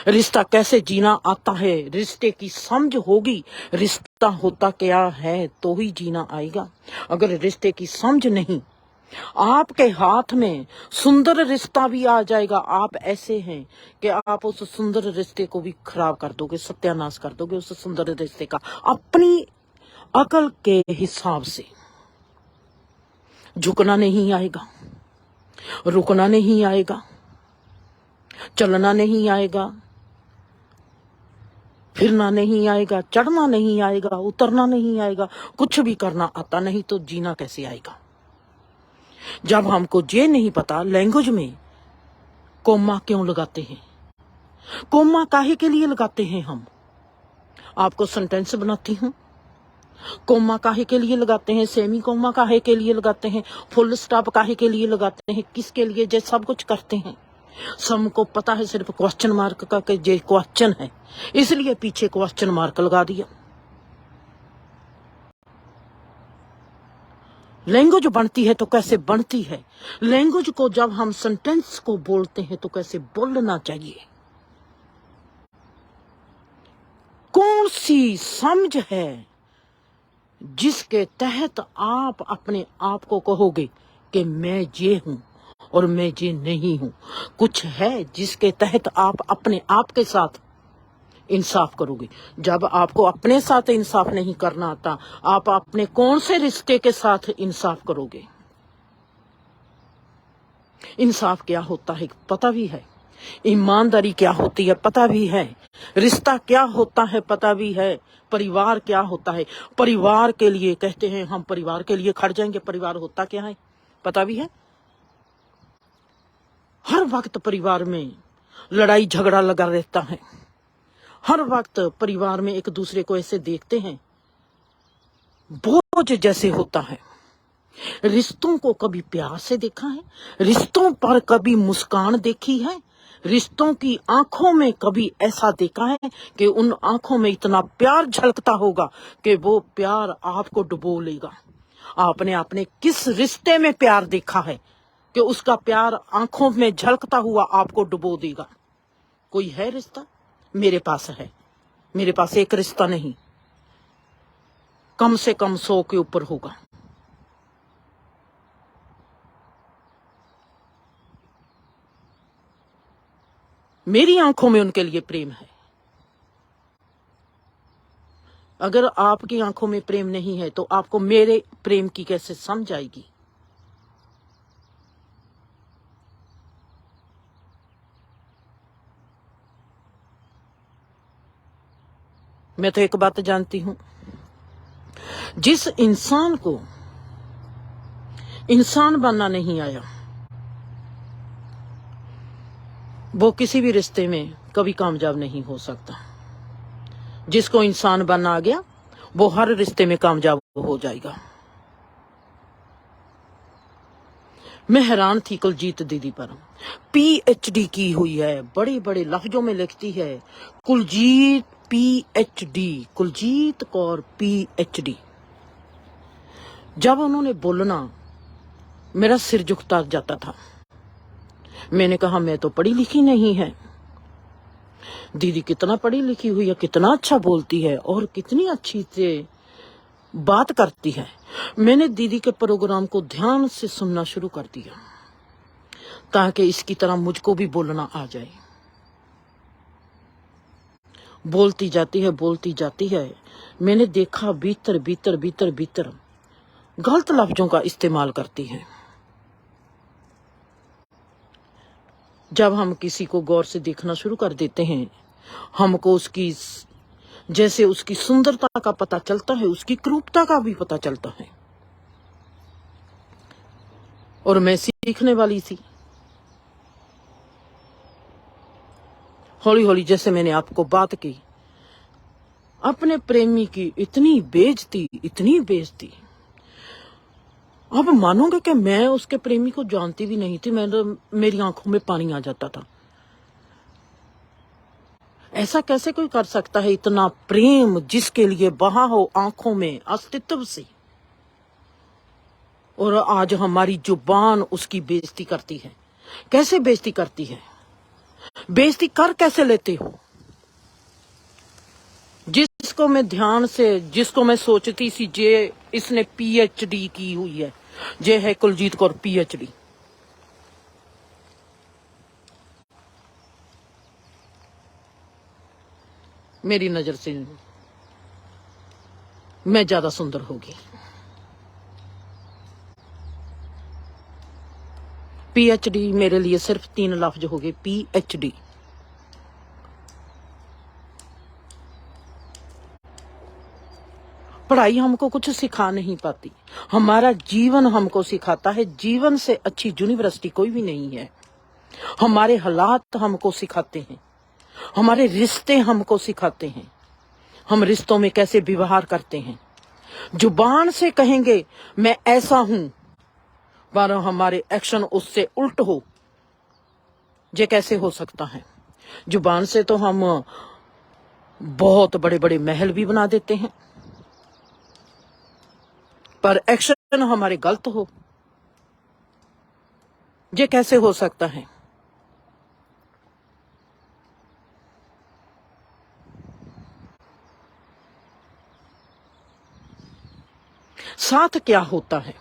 रिश्ता कैसे जीना आता है, रिश्ते की समझ होगी, रिश्ता होता क्या है तो ही जीना आएगा। अगर रिश्ते की समझ नहीं, आपके हाथ में सुंदर रिश्ता भी आ जाएगा, आप ऐसे हैं कि आप उस सुंदर रिश्ते को भी खराब कर दोगे, सत्यानाश कर दोगे उस सुंदर रिश्ते का, अपनी अकल के हिसाब से। झुकना नहीं आएगा, रुकना नहीं आएगा, चलना नहीं आएगा, फिरना नहीं आएगा, चढ़ना नहीं आएगा, उतरना नहीं आएगा, कुछ भी करना आता नहीं तो जीना कैसे आएगा? जब हमको ये नहीं पता लैंग्वेज में कोमा क्यों लगाते हैं, कोमा काहे के लिए लगाते हैं हम, आपको सेंटेंस बनाती हूं। कोमा काहे के लिए लगाते हैं, सेमी कोमा काहे के लिए लगाते हैं, फुल स्टॉप काहे के लिए लगाते हैं, किसके लिए? जे सब कुछ करते हैं, सबको पता है सिर्फ क्वेश्चन मार्क का कि जे क्वेश्चन है, इसलिए पीछे क्वेश्चन मार्क लगा दिया। लैंग्वेज बनती है तो कैसे बनती है, लैंग्वेज को जब हम सेंटेंस को बोलते हैं तो कैसे बोलना चाहिए, कौन सी समझ है जिसके तहत आप अपने आप को कहोगे कि मैं ये हूं और मैं ये नहीं हूं। कुछ है जिसके तहत आप अपने आप के साथ इंसाफ करोगे। जब आपको अपने साथ इंसाफ नहीं करना आता, आप अपने कौन से रिश्ते के साथ इंसाफ करोगे। इंसाफ क्या होता है पता भी है, ईमानदारी क्या होती है पता भी है, रिश्ता क्या होता है पता भी है, परिवार क्या होता है। परिवार के लिए कहते हैं हम परिवार के लिए खड़ जाएंगे, परिवार होता क्या है पता भी है। हर वक्त परिवार में लड़ाई झगड़ा लगा रहता है, हर वक्त परिवार में एक दूसरे को ऐसे देखते हैं बोझ जैसे होता है। रिश्तों को कभी प्यार से देखा है, रिश्तों पर कभी मुस्कान देखी है, रिश्तों की आंखों में कभी ऐसा देखा है कि उन आंखों में इतना प्यार झलकता होगा कि वो प्यार आपको डुबो लेगा। आपने अपने किस रिश्ते में प्यार देखा है कि उसका प्यार आंखों में झलकता हुआ आपको डुबो देगा। कोई है रिश्ता? मेरे पास है, मेरे पास एक रिश्ता नहीं, कम से कम 100 के ऊपर होगा। मेरी आंखों में उनके लिए प्रेम है। अगर आपकी आंखों में प्रेम नहीं है तो आपको मेरे प्रेम की कैसे समझ आएगी। मैं तो एक बात जानती हूं, जिस इंसान को इंसान बनना नहीं आया वो किसी भी रिश्ते में कभी कामयाब नहीं हो सकता। जिसको इंसान बनना आ गया वो हर रिश्ते में कामयाब हो जाएगा। मैं हैरान थी कुलजीत दीदी पर, PhD की हुई है, बड़े बड़े लफ्जों में लिखती है कुलजीत PhD, कुलजीत कौर PhD। जब उन्होंने बोलना मेरा सिर झुकता जाता था। मैंने कहा मैं तो पढ़ी लिखी नहीं है, दीदी कितना पढ़ी लिखी हुई है, कितना अच्छा बोलती है और कितनी अच्छी से बात करती है। मैंने दीदी के प्रोग्राम को ध्यान से सुनना शुरू कर दिया ताकि इसकी तरह मुझको भी बोलना आ जाए। बोलती जाती है, बोलती जाती है। मैंने देखा भीतर भीतर भीतर भीतर गलत लफ्जों का इस्तेमाल करती है। जब हम किसी को गौर से देखना शुरू कर देते हैं, हमको उसकी जैसे उसकी सुंदरता का पता चलता है, उसकी क्रूरता का भी पता चलता है। और मैं सीखने वाली थी। हौली हौली जैसे मैंने आपको बात की, अपने प्रेमी की इतनी बेइज्जती, इतनी बेइज्जती। अब मानोगे कि मैं उसके प्रेमी को जानती भी नहीं थी, मैं तो मेरी आंखों में पानी आ जाता था। ऐसा कैसे कोई कर सकता है, इतना प्रेम जिसके लिए बहा हो आंखों में अस्तित्व से, और आज हमारी जुबान उसकी बेइज्जती करती है। कैसे बेइज्जती करती है, बेइज्जती कर कैसे लेते हो। जिसको मैं ध्यान से, जिसको मैं सोचती सी जे इसने PhD की हुई है, जे है कुलजीत कौर PhD। मेरी नजर से मैं ज्यादा सुंदर होगी। PhD मेरे लिए सिर्फ 3 लफ्ज हो गए, PhD। पढ़ाई हमको कुछ सिखा नहीं पाती, हमारा जीवन हमको सिखाता है। जीवन से अच्छी यूनिवर्सिटी कोई भी नहीं है। हमारे हालात हमको सिखाते हैं, हमारे रिश्ते हमको सिखाते हैं, हम रिश्तों में कैसे व्यवहार करते हैं। जुबान से कहेंगे मैं ऐसा हूं, पर हमारे एक्शन उससे उल्ट हो, ये कैसे हो सकता है। जुबान से तो हम बहुत बड़े बड़े महल भी बना देते हैं, पर एक्शन एक्शन हमारे गलत हो, ये कैसे हो सकता है? साथ क्या होता है?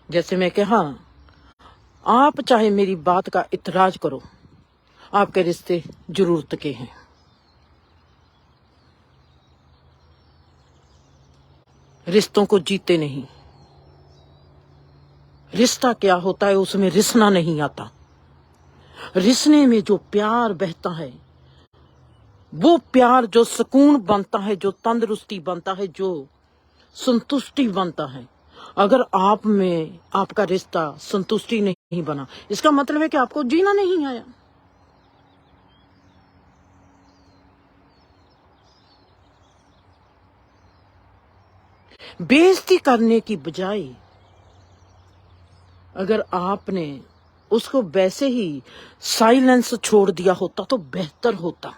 जैसे मैं कहा, आप चाहे मेरी बात का इतराज करो, आपके रिश्ते जरूरत के हैं। रिश्तों को जीते नहीं। रिश्ता क्या होता है, उसमें रिसना नहीं आता। रिसने में जो प्यार बहता है, वो प्यार जो सुकून बनता है, जो तंदुरुस्ती बनता है, जो संतुष्टि बनता है। अगर आप में आपका रिश्ता संतुष्टि नहीं बना, इसका मतलब है कि आपको जीना नहीं आया। बेइज्जती करने की बजाय अगर आपने उसको वैसे ही साइलेंस छोड़ दिया होता तो बेहतर होता।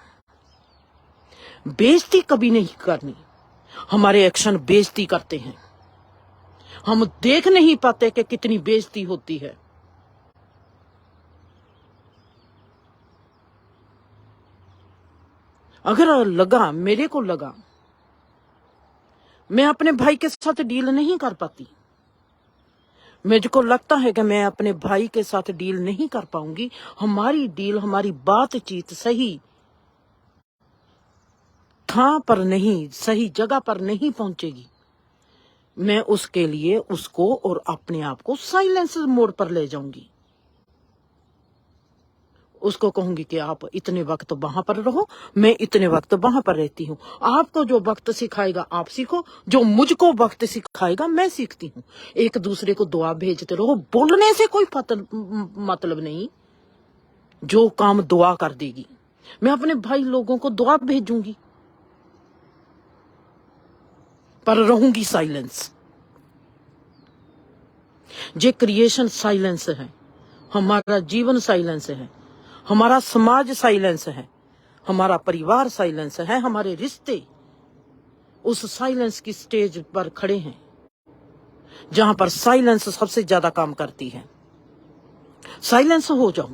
बेइज्जती कभी नहीं करनी। हमारे एक्शन बेइज्जती करते हैं। हम देख नहीं पाते कि कितनी बेइज्जती होती है। अगर लगा, मेरे को लगा मैं अपने भाई के साथ डील नहीं कर पाती, मुझको लगता है कि मैं अपने भाई के साथ डील नहीं कर पाऊंगी, हमारी डील, हमारी बातचीत सही था पर नहीं, सही जगह पर नहीं पहुंचेगी, मैं उसके लिए उसको और अपने आप को साइलेंस मोड पर ले जाऊंगी। उसको कहूंगी कि आप इतने वक्त वहां पर रहो, मैं इतने वक्त वहां पर रहती हूँ। आपको जो वक्त सिखाएगा आप सीखो, जो मुझको वक्त सिखाएगा मैं सीखती हूँ। एक दूसरे को दुआ भेजते रहो। बोलने से कोई मतलब नहीं। जो काम दुआ कर देगी, मैं अपने भाई लोगों को दुआ भेजूंगी, पर रहूंगी साइलेंस। जे क्रिएशन साइलेंस है, हमारा जीवन साइलेंस है, हमारा समाज साइलेंस है, हमारा परिवार साइलेंस है, हमारे रिश्ते उस साइलेंस की स्टेज पर खड़े हैं, जहां पर साइलेंस सबसे ज्यादा काम करती है। साइलेंस हो जाओ।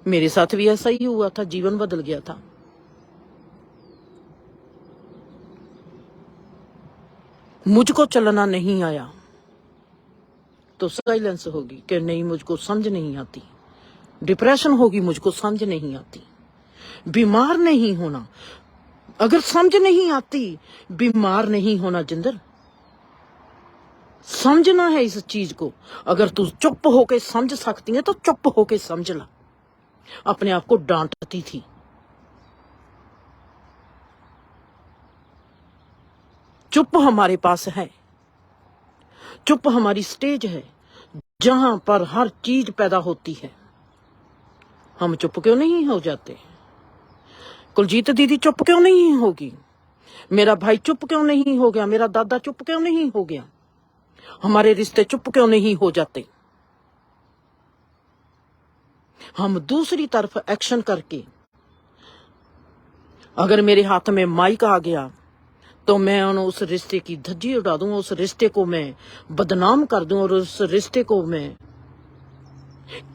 मेरे साथ भी ऐसा ही हुआ था, जीवन बदल गया था। मुझको चलना नहीं आया तो साइलेंस होगी कि नहीं, मुझको समझ नहीं आती। डिप्रेशन होगी, मुझको समझ नहीं आती। बीमार नहीं होना, अगर समझ नहीं आती, बीमार नहीं होना जिंदर। समझना है इस चीज को। अगर तू चुप होके समझ सकती है तो चुप होके समझ ला। अपने आप को डांटती थी। चुप हमारे पास है। चुप हमारी स्टेज है, जहां पर हर चीज पैदा होती है। हम चुप क्यों नहीं हो जाते? कुलजीत दीदी चुप क्यों नहीं होगी? मेरा भाई चुप क्यों नहीं हो गया? मेरा दादा चुप क्यों नहीं हो गया? हमारे रिश्ते चुप क्यों नहीं हो जाते? हम दूसरी तरफ एक्शन करके, अगर मेरे हाथ में माइक आ गया तो मैं उस रिश्ते की धज्जी उड़ा दूं, उस रिश्ते को मैं बदनाम कर दूं, और उस रिश्ते को मैं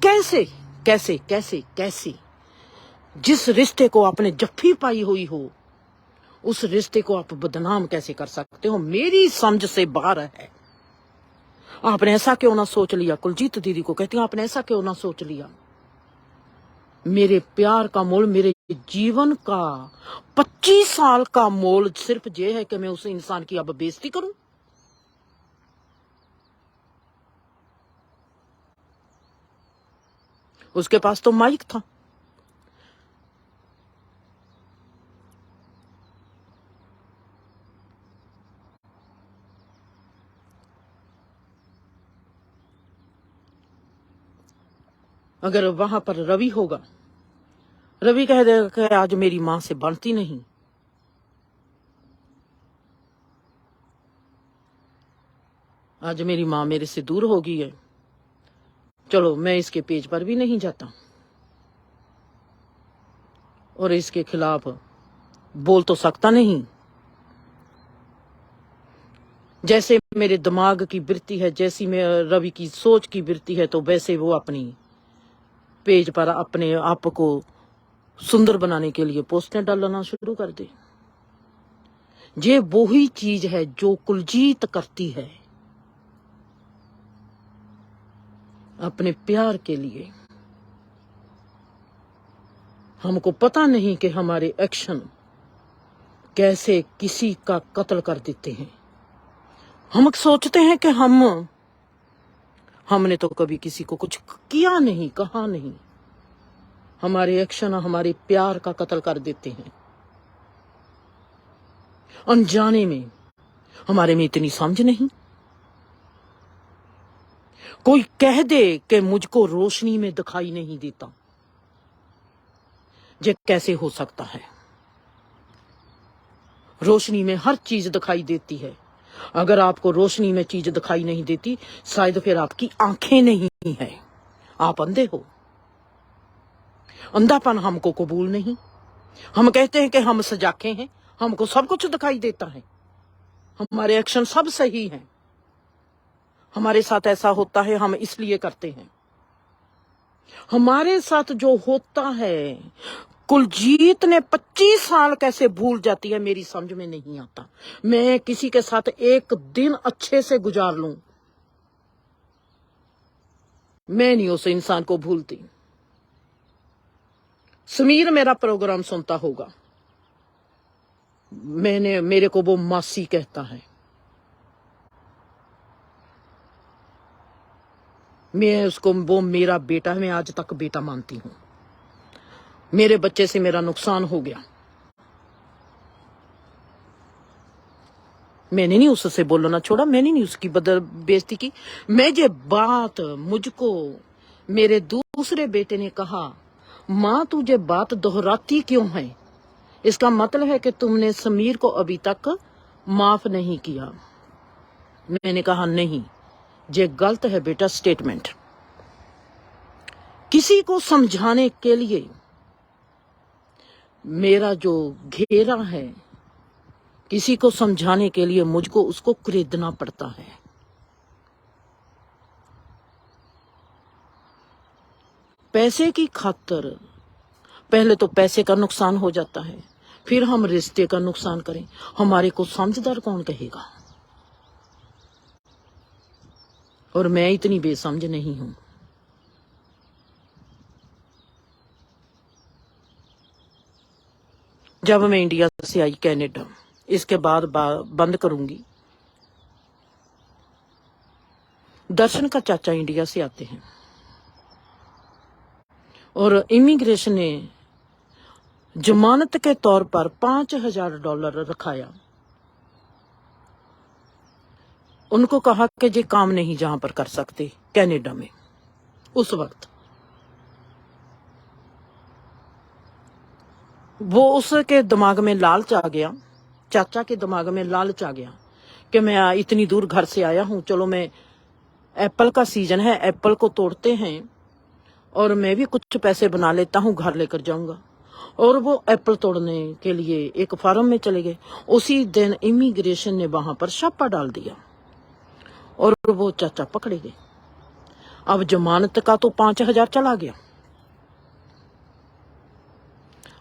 कैसे कैसे कैसे कैसे जिस रिश्ते को आपने जफ्फी पाई हुई हो, उस रिश्ते को आप बदनाम कैसे कर सकते हो? मेरी समझ से बाहर है। आपने ऐसा क्यों ना सोच लिया? कुलजीत दीदी को कहती हूँ, आपने ऐसा क्यों ना सोच लिया? मेरे प्यार का मोल, मेरे जीवन का 25 साल का मोल सिर्फ ये है कि मैं उस इंसान की अब बेइज्जती करूं? उसके पास तो माइक था। अगर वहां पर रवि होगा, रवि कह देगा कि आज मेरी मां से बनती नहीं, आज मेरी मां मेरे से दूर हो गई है, चलो मैं इसके पेज पर भी नहीं जाता और इसके खिलाफ बोल तो सकता नहीं। जैसे मेरे दिमाग की वृत्ति है, जैसी मैं रवि की सोच की वृत्ति है, तो वैसे वो अपनी पेज पर अपने आप को सुंदर बनाने के लिए पोस्टें डालना शुरू कर दे। ये वो ही चीज है जो कुलजीत करती है अपने प्यार के लिए। हमको पता नहीं कि हमारे एक्शन कैसे किसी का कत्ल कर देते हैं। हम सोचते हैं कि हमने तो कभी किसी को कुछ किया नहीं, कहा नहीं। हमारे एक्शन हमारे प्यार का कत्ल कर देते हैं। अनजाने में हमारे में इतनी समझ नहीं। कोई कह दे कि मुझको रोशनी में दिखाई नहीं देता, ये कैसे हो सकता है? रोशनी में हर चीज दिखाई देती है। अगर आपको रोशनी में चीज दिखाई नहीं देती, शायद फिर आपकी आंखें नहीं है, आप अंधे हो। अंधापन हमको कबूल नहीं। हम कहते हैं कि हम सजाके हैं, हमको सब कुछ दिखाई देता है, हमारे एक्शन सब सही हैं, हमारे साथ ऐसा होता है, हम इसलिए करते हैं। हमारे साथ जो होता है, कुलजीत ने 25 साल कैसे भूल जाती है, मेरी समझ में नहीं आता। मैं किसी के साथ एक दिन अच्छे से गुजार लूं, मैं नहीं उस इंसान को भूलती। समीर मेरा प्रोग्राम सुनता होगा, मेरे को वो मासी कहता है। मैं उसको, वो मेरा बेटा है, मैं आज तक बेटा मानती हूं। मेरे बच्चे से मेरा नुकसान हो गया, मैंने नहीं उससे बोलना छोड़ा, मैंने नहीं उसकी बेइज्जती की। मैं ये बात, मुझको मेरे दूसरे बेटे ने कहा, माँ तुझे बात दोहराती क्यों है? इसका मतलब है कि तुमने समीर को अभी तक माफ नहीं किया। मैंने कहा नहीं, ये गलत है बेटा स्टेटमेंट। किसी को समझाने के लिए मेरा जो घेरा है, किसी को समझाने के लिए मुझको उसको खरीदना पड़ता है। पैसे की खातिर पहले तो पैसे का नुकसान हो जाता है, फिर हम रिश्ते का नुकसान करें, हमारे को समझदार कौन कहेगा? और मैं इतनी बेसमझ नहीं हूं। जब मैं इंडिया से आई कनाडा, इसके बाद बंद करूंगी। दर्शन का चाचा इंडिया से आते हैं और इमिग्रेशन ने जमानत के तौर पर $5000 रखाया। उनको कहा कि ये काम नहीं जहां पर कर सकते कनाडा में। उस वक्त वो उसके दिमाग में लालच आ गया, चाचा के दिमाग में लालच आ गया कि मैं इतनी दूर घर से आया हूं, चलो मैं, एप्पल का सीजन है, एप्पल को तोड़ते हैं और मैं भी कुछ पैसे बना लेता हूं, घर लेकर जाऊंगा। और वो एप्पल तोड़ने के लिए एक फार्म में चले गए। उसी दिन इमिग्रेशन ने वहां पर छापा डाल दिया और वो चाचा पकड़े गए। अब जमानत का तो 5000 चला गया।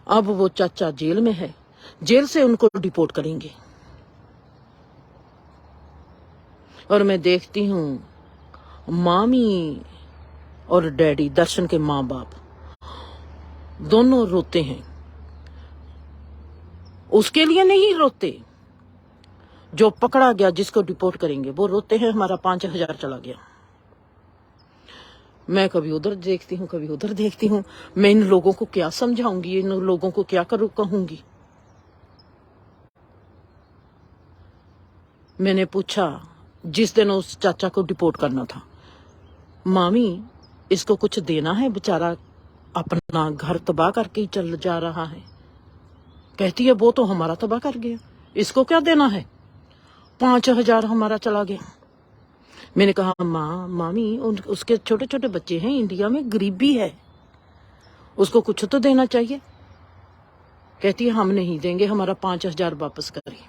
अब वो चाचा जेल में है, जेल से उनको डिपोर्ट करेंगे। और मैं देखती हूं मामी और डैडी, दर्शन के माँ बाप दोनों रोते हैं। उसके लिए नहीं रोते जो पकड़ा गया, जिसको डिपोर्ट करेंगे, वो रोते हैं हमारा 5000 चला गया। मैं कभी उधर देखती हूँ, कभी उधर देखती हूँ। मैं इन लोगों को क्या समझाऊंगी, इन लोगों को क्या कहूंगी? मैंने पूछा जिस दिन उस चाचा को डिपोर्ट करना था, मामी इसको कुछ देना है, बेचारा अपना घर तबाह करके ही चल जा रहा है। कहती है वो तो हमारा तबाह कर गया, इसको क्या देना है? 5000 हमारा चला गया। मैंने कहा मामी उसके छोटे छोटे बच्चे हैं, इंडिया में गरीबी है, उसको कुछ तो देना चाहिए। कहती है हम नहीं देंगे, हमारा 5,000 वापस करिए।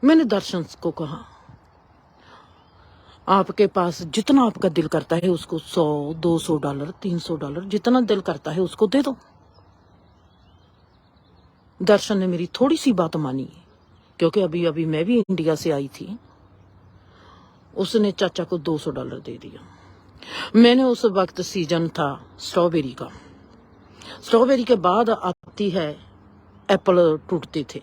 मैंने दर्शन को कहा आपके पास जितना आपका दिल करता है उसको 100, $200, $300 जितना दिल करता है उसको दे दो। दर्शन ने मेरी थोड़ी सी बात मानी, क्योंकि अभी अभी मैं भी इंडिया से आई थी। उसने चाचा को $200 दे दिया। मैंने उस वक्त सीजन था स्ट्रॉबेरी का। स्ट्रॉबेरी के बाद आती है एप्पल, टूटते थे।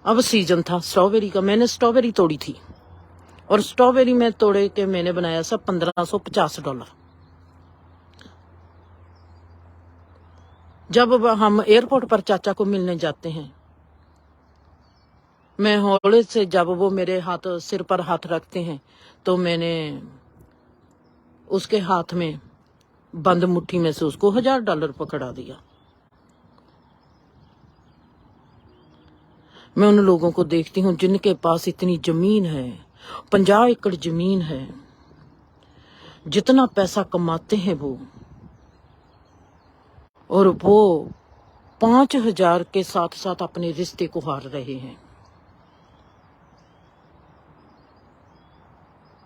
अब सीजन था स्ट्रॉबेरी का। मैंने स्ट्रॉबेरी तोड़ी थी और स्ट्रॉबेरी में तोड़े के मैंने बनाया सब $1,550। जब हम एयरपोर्ट पर चाचा को मिलने जाते हैं, मैं हौले से जब वो मेरे हाथ सिर पर हाथ रखते हैं तो मैंने उसके हाथ में बंद मुट्ठी में से उसको $1,000 पकड़ा दिया। मैं उन लोगों को देखती हूँ जिनके पास इतनी जमीन है, 50 एकड़ जमीन है, जितना पैसा कमाते हैं वो, और वो 5,000 के साथ साथ अपने रिश्ते को हार रहे हैं।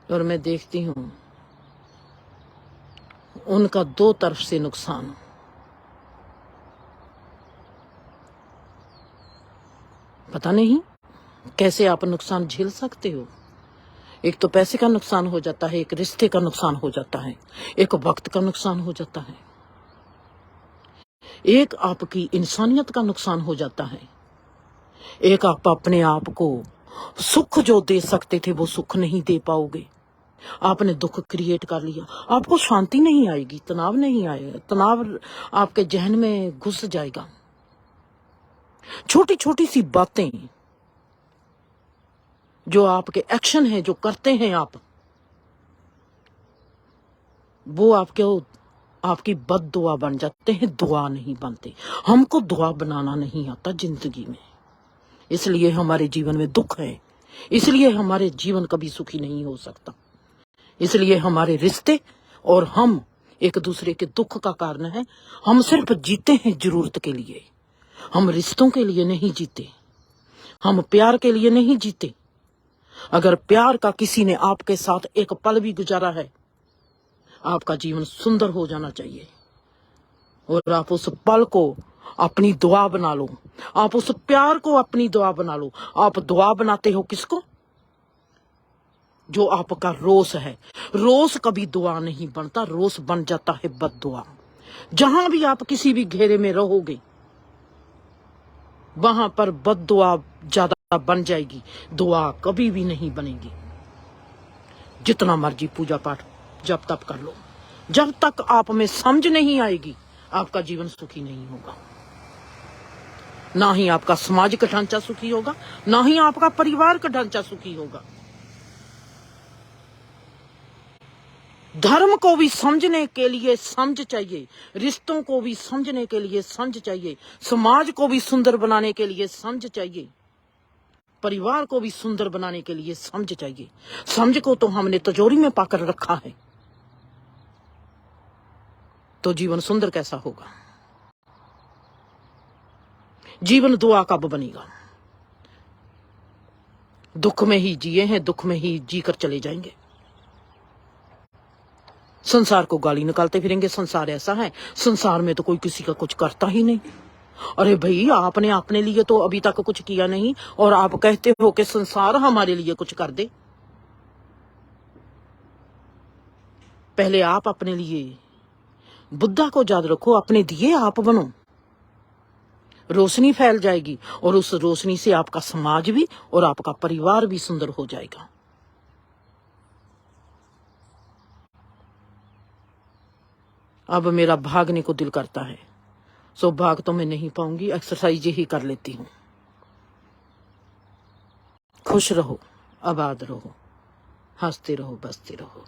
और मैं देखती हूँ उनका 2 तरफ से नुकसान। पता नहीं कैसे आप नुकसान झेल सकते हो। एक तो पैसे का नुकसान हो जाता है, एक रिश्ते का नुकसान हो जाता है, एक वक्त का नुकसान हो जाता है, एक आपकी इंसानियत का नुकसान हो जाता है, एक आप अपने आप को सुख जो दे सकते थे वो सुख नहीं दे पाओगे। आपने दुख क्रिएट कर लिया, आपको शांति नहीं आएगी, तनाव नहीं आएगा, तनाव आपके जहन में घुस जाएगा। छोटी छोटी सी बातें जो आपके एक्शन है, जो करते हैं आप, वो आपकी बद दुआ बन जाते हैं, दुआ नहीं बनते। हमको दुआ बनाना नहीं आता जिंदगी में, इसलिए हमारे जीवन में दुख है, इसलिए हमारे जीवन कभी सुखी नहीं हो सकता, इसलिए हमारे रिश्ते और हम एक दूसरे के दुख का कारण है। हम सिर्फ जीते हैं जरूरत के लिए, हम रिश्तों के लिए नहीं जीते, हम प्यार के लिए नहीं जीते। अगर प्यार का किसी ने आपके साथ एक पल भी गुजारा है, आपका जीवन सुंदर हो जाना चाहिए और आप उस पल को अपनी दुआ बना लो, आप उस प्यार को अपनी दुआ बना लो। आप दुआ बनाते हो किसको? जो आपका रोष है। रोष कभी दुआ नहीं बनता, रोष बन जाता है बद दुआ। जहां भी आप किसी भी घेरे में रहोगे वहां पर बद दुआ ज्यादा बन जाएगी, दुआ कभी भी नहीं बनेगी। जितना मर्जी पूजा पाठ जब तक कर लो, जब तक आप में समझ नहीं आएगी आपका जीवन सुखी नहीं होगा। ना ही आपका समाज का ढांचा सुखी होगा, ना ही आपका परिवार का ढांचा सुखी होगा। धर्म को भी समझने के लिए समझ चाहिए, रिश्तों को भी समझने के लिए समझ चाहिए, समाज को भी सुंदर बनाने के लिए समझ चाहिए, परिवार को भी सुंदर बनाने के लिए समझ चाहिए। समझ को तो हमने तिजोरी में पाकर रखा है, तो जीवन सुंदर कैसा होगा? जीवन दुआ कब बनेगा? दुख में ही जिए हैं, दुख में ही जीकर चले जाएंगे। संसार को गाली निकालते फिरेंगे, संसार ऐसा है, संसार में तो कोई किसी का कुछ करता ही नहीं। अरे भाई, आपने अपने लिए तो अभी तक कुछ किया नहीं और आप कहते हो कि संसार हमारे लिए कुछ कर दे। पहले आप अपने लिए बुद्धा को याद रखो, अपने दिए आप बनो, रोशनी फैल जाएगी और उस रोशनी से आपका समाज भी और आपका परिवार भी सुंदर हो जाएगा। अब मेरा भागने को दिल करता है, सो भाग तो मैं नहीं पाऊंगी, एक्सरसाइज ही कर लेती हूँ। खुश रहो, आबाद रहो, हंसते रहो, बसते रहो।